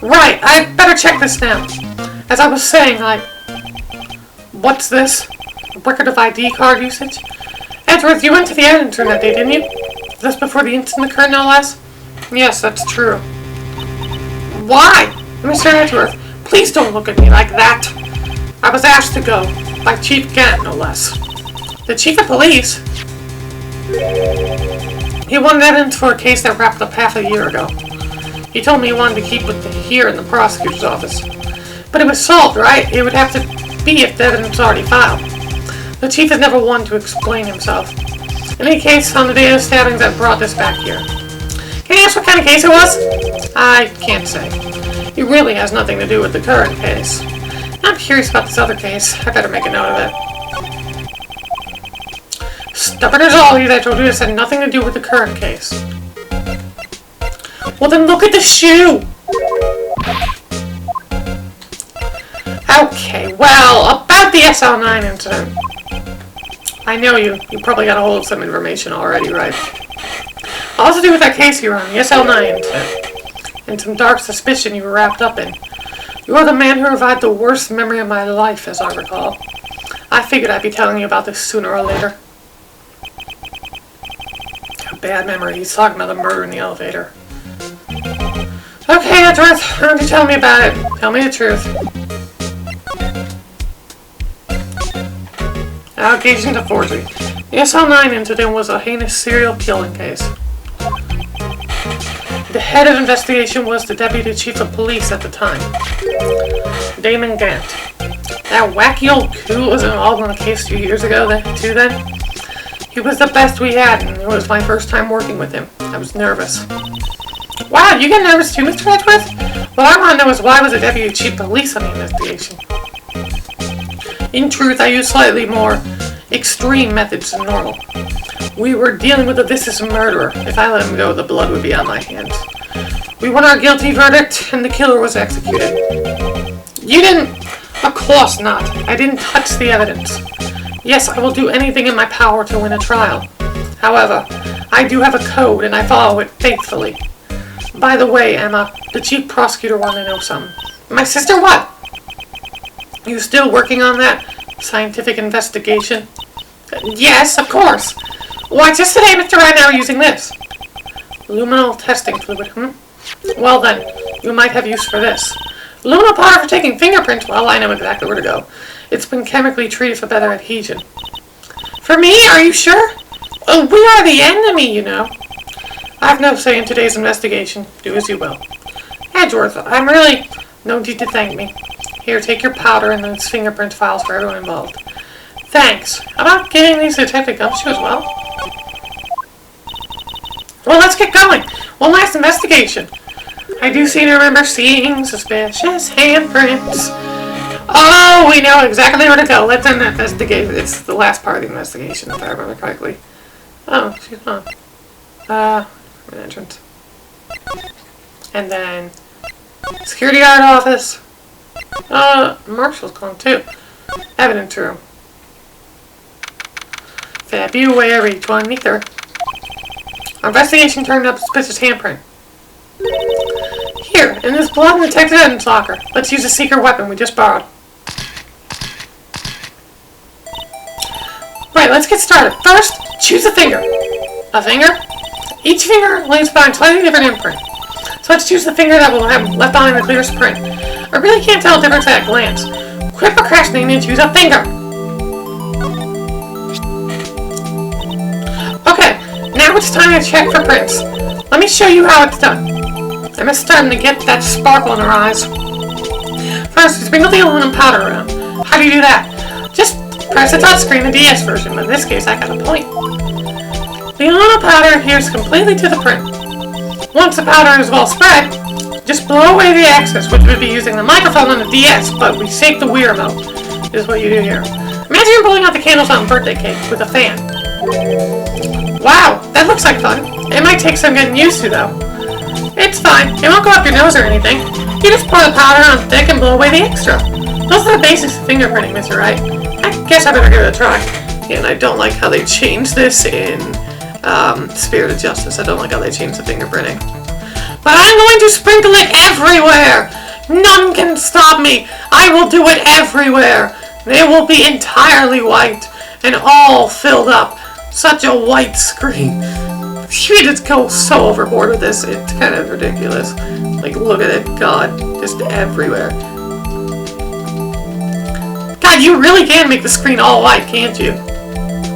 Right, I better check this now. As I was saying, what's this? A record of ID card usage? Edgeworth, you went to the evidence room that day, didn't you? Just before the incident occurred, no less? Yes, that's true. Why? Mr. Edgeworth, please don't look at me like that. I was asked to go. By Chief Gant, no less. The Chief of Police? He wanted evidence for a case that wrapped up half a year ago. He told me he wanted to keep it here in the prosecutor's office. But it was solved, right? It would have to be if the evidence was already filed. The chief is never one to explain himself. In any case, on the day of the stabbings, I brought this back here. Can you ask what kind of case it was? I can't say. It really has nothing to do with the current case. I'm curious about this other case. I better make a note of it. Stubborn as all, I told you this had nothing to do with the current case. Well, then look at the shoe! Okay, well, about the SL9 incident. I know you probably got a hold of some information already, right? All to do with that case you were on, the SL9 incident. And some dark suspicion you were wrapped up in. You are the man who revived the worst memory of my life, as I recall. I figured I'd be telling you about this sooner or later. A bad memory. He's talking about the murder in the elevator. Okay, Edgeworth, why don't you tell me about it? Tell me the truth. Allegations of forgery. The SL9 incident was a heinous serial killing case. The head of investigation was the deputy chief of police at the time, Damon Gant. That wacky old coot was involved in a case 2 years ago, too. He was the best we had, and it was my first time working with him. I was nervous. Wow, you get nervous too, Mr. Edgeworth? What I want to know is why was the deputy chief of police on the investigation? In truth, I used slightly more extreme methods than normal. We were dealing with a vicious murderer. If I let him go, the blood would be on my hands. We won our guilty verdict, and the killer was executed. You didn't... Of course not. I didn't touch the evidence. Yes, I will do anything in my power to win a trial. However, I do have a code, and I follow it faithfully. By the way, Emma, the chief prosecutor wanted to know something. My sister what? You still working on that scientific investigation? Yes, of course. Why, just today, Mr. Wright and I were using this. Luminal testing fluid, Well then, you might have use for this. Luminal powder for taking fingerprints? Well, I know exactly where to go. It's been chemically treated for better adhesion. For me? Are you sure? Oh, we are the enemy, you know. I have no say in today's investigation. Do as you will. Edgeworth, I'm really... No need to thank me. Here, take your powder and those fingerprint files for everyone involved. Thanks. How about giving these to Detective Gumshoe as well? Well, let's get going. One last investigation. I do seem to remember seeing suspicious handprints. Oh, we know exactly where to go. Let's end that investigation. It's the last part of the investigation, if I remember correctly. Oh, she's gone. An entrance. And then security guard office. Marshal's gone too. Evidence room. February 23rd. Our investigation turned up a suspicious handprint. Here, in this blood and detective evidence locker. Let's use a secret weapon we just borrowed. Right, let's get started. First, choose a finger. A finger? Each finger leaves behind slightly different imprint. So let's choose the finger that will have left behind the clearest print. I really can't tell the difference at a glance. Quit procrastinating and choose a finger. Okay, now it's time to check for prints. Let me show you how it's done. Emma's starting to get that sparkle in her eyes. First, sprinkle the aluminum powder around. How do you do that? Just press the touchscreen, the DS version, but in this case I got a point. The aluminum powder adheres completely to the print. Once the powder is well spread, just blow away the excess, which would be using the microphone on the DS, but we save the Wii remote, is what you do here. Imagine you're pulling out the candles on a birthday cake with a fan. Wow, that looks like fun. It might take some getting used to, though. It's fine. It won't go up your nose or anything. You just pour the powder on thick and blow away the extra. Those are the basics of fingerprinting, Mr. Wright. I guess I better give it a try. And I don't like how they changed this in Spirit of Justice. I don't like how they changed the fingerprinting. But I'm going to sprinkle it everywhere! None can stop me! I will do it everywhere! They will be entirely white and all filled up. Such a white screen. We just go so overboard with this. It's kind of ridiculous. Like, look at it. God, just everywhere. God, you really can make the screen all white, can't you?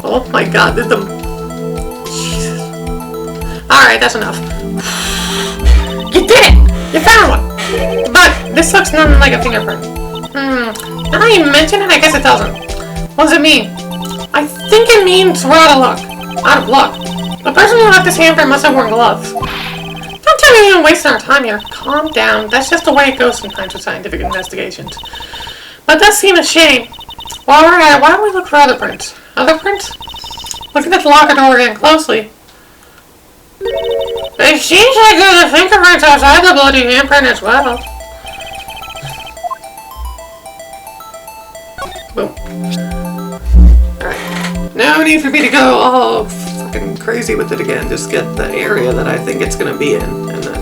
Oh my God, did them... Jesus. Alright, that's enough. You did it! You found one! But this looks nothing like a fingerprint. Now that you mention it, I guess it doesn't. What does it mean? I think it means we're out of luck. Out of luck. The person who left this handprint must have worn gloves. Don't tell me you're wasting our time here. Calm down. That's just the way it goes sometimes with scientific investigations. But it does seem a shame. While we're at it, why don't we look for other prints? Other prints? Looking at the locker door again closely. It seems like there's a fingerprints outside the bloody handprint as well. Boom. Alright. No need for me to go all fucking crazy with it again. Just get the area that I think it's gonna be in, and then...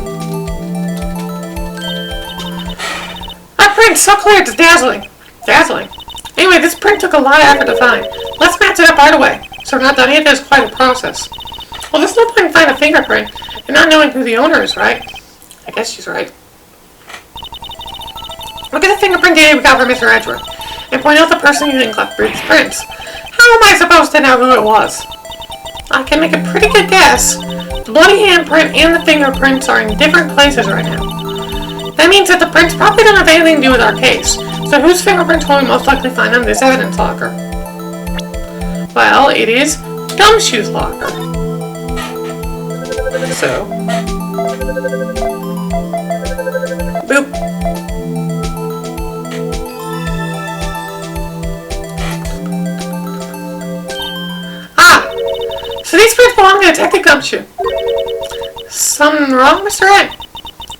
Our print's so clear, it's dazzling. Dazzling. Anyway, this print took a lot of effort to find. Let's match it up right away, so we're not done yet. There's quite a process. Well, there's no point in finding a fingerprint and not knowing who the owner is, right? I guess she's right. Look at the fingerprint data we got from Mr. Edgeworth, and point out the person using left Breed's prints. How am I supposed to know who it was? I can make a pretty good guess. The bloody handprint and the fingerprints are in different places right now. That means that the prints probably don't have anything to do with our case. So whose fingerprints will we most likely find on this evidence locker? Well, it is Gumshoe's locker. So, boop. Ah! So these prints belong to Detective Gumshoe. Something wrong, Mr. Wright?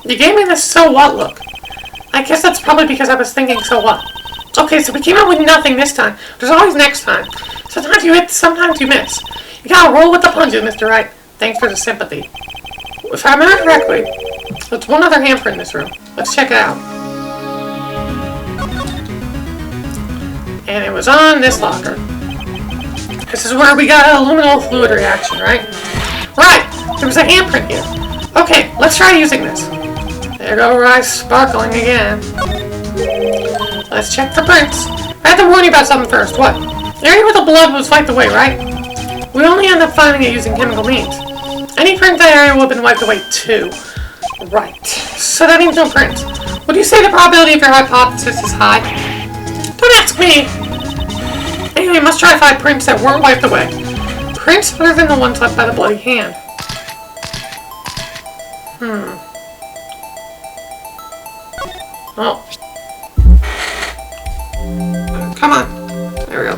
You gave me this so what look. I guess that's probably because I was thinking so what. Okay, so we came out with nothing this time. There's always next time. Sometimes you hit, sometimes you miss. You gotta roll with the punches, Mr. Wright. Thanks for the sympathy. If I remember correctly, there's one other handprint in this room. Let's check it out. And it was on this locker. This is where we got an aluminal fluid reaction, right? Right! There was a handprint here. Okay, let's try using this. There go Wright sparkling again. Let's check the prints. I have to warn you about something first. What? The area where the blood was wiped away, right? We only end up finding it using chemical means. Any print in that area will have been wiped away too. Right. So that means no prints. Would you say the probability of your hypothesis is high? Don't ask me. Anyway, we must try to find prints that weren't wiped away. Prints other than the ones left by the bloody hand. Oh. Come on. There we go.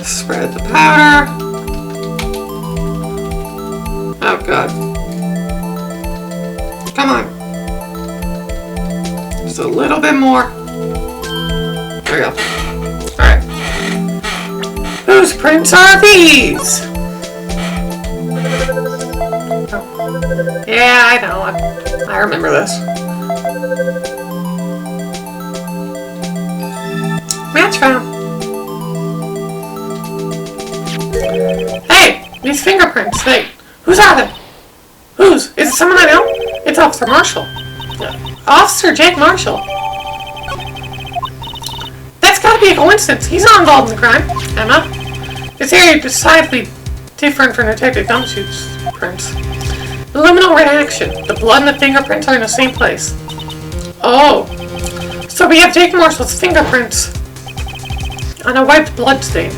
Spread the powder. Oh, God. Come on. Just a little bit more. There we go. Alright. Whose prints are these? Oh. Yeah, I know. I remember this. Match found. Hey, these fingerprints. Hey, whose are they? Whose? Is it someone I know? It's Officer Marshall. Officer Jake Marshall. That's gotta be a coincidence. He's not involved in the crime. Emma. This area is decidedly different from Detective Gumshoe's prints. The luminal reaction. The blood and the fingerprints are in the same place. Oh. So we have Jake Marshall's fingerprints on a wiped blood stain.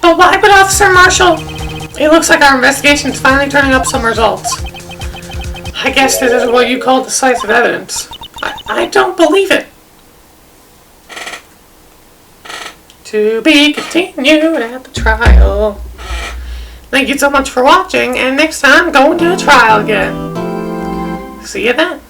But why would Officer Marshall? It looks like our investigation's finally turning up some results. I guess this is what you call decisive evidence. I don't believe it. To be continued at the trial. Thank you so much for watching, and next time, go and do a trial again. See you then.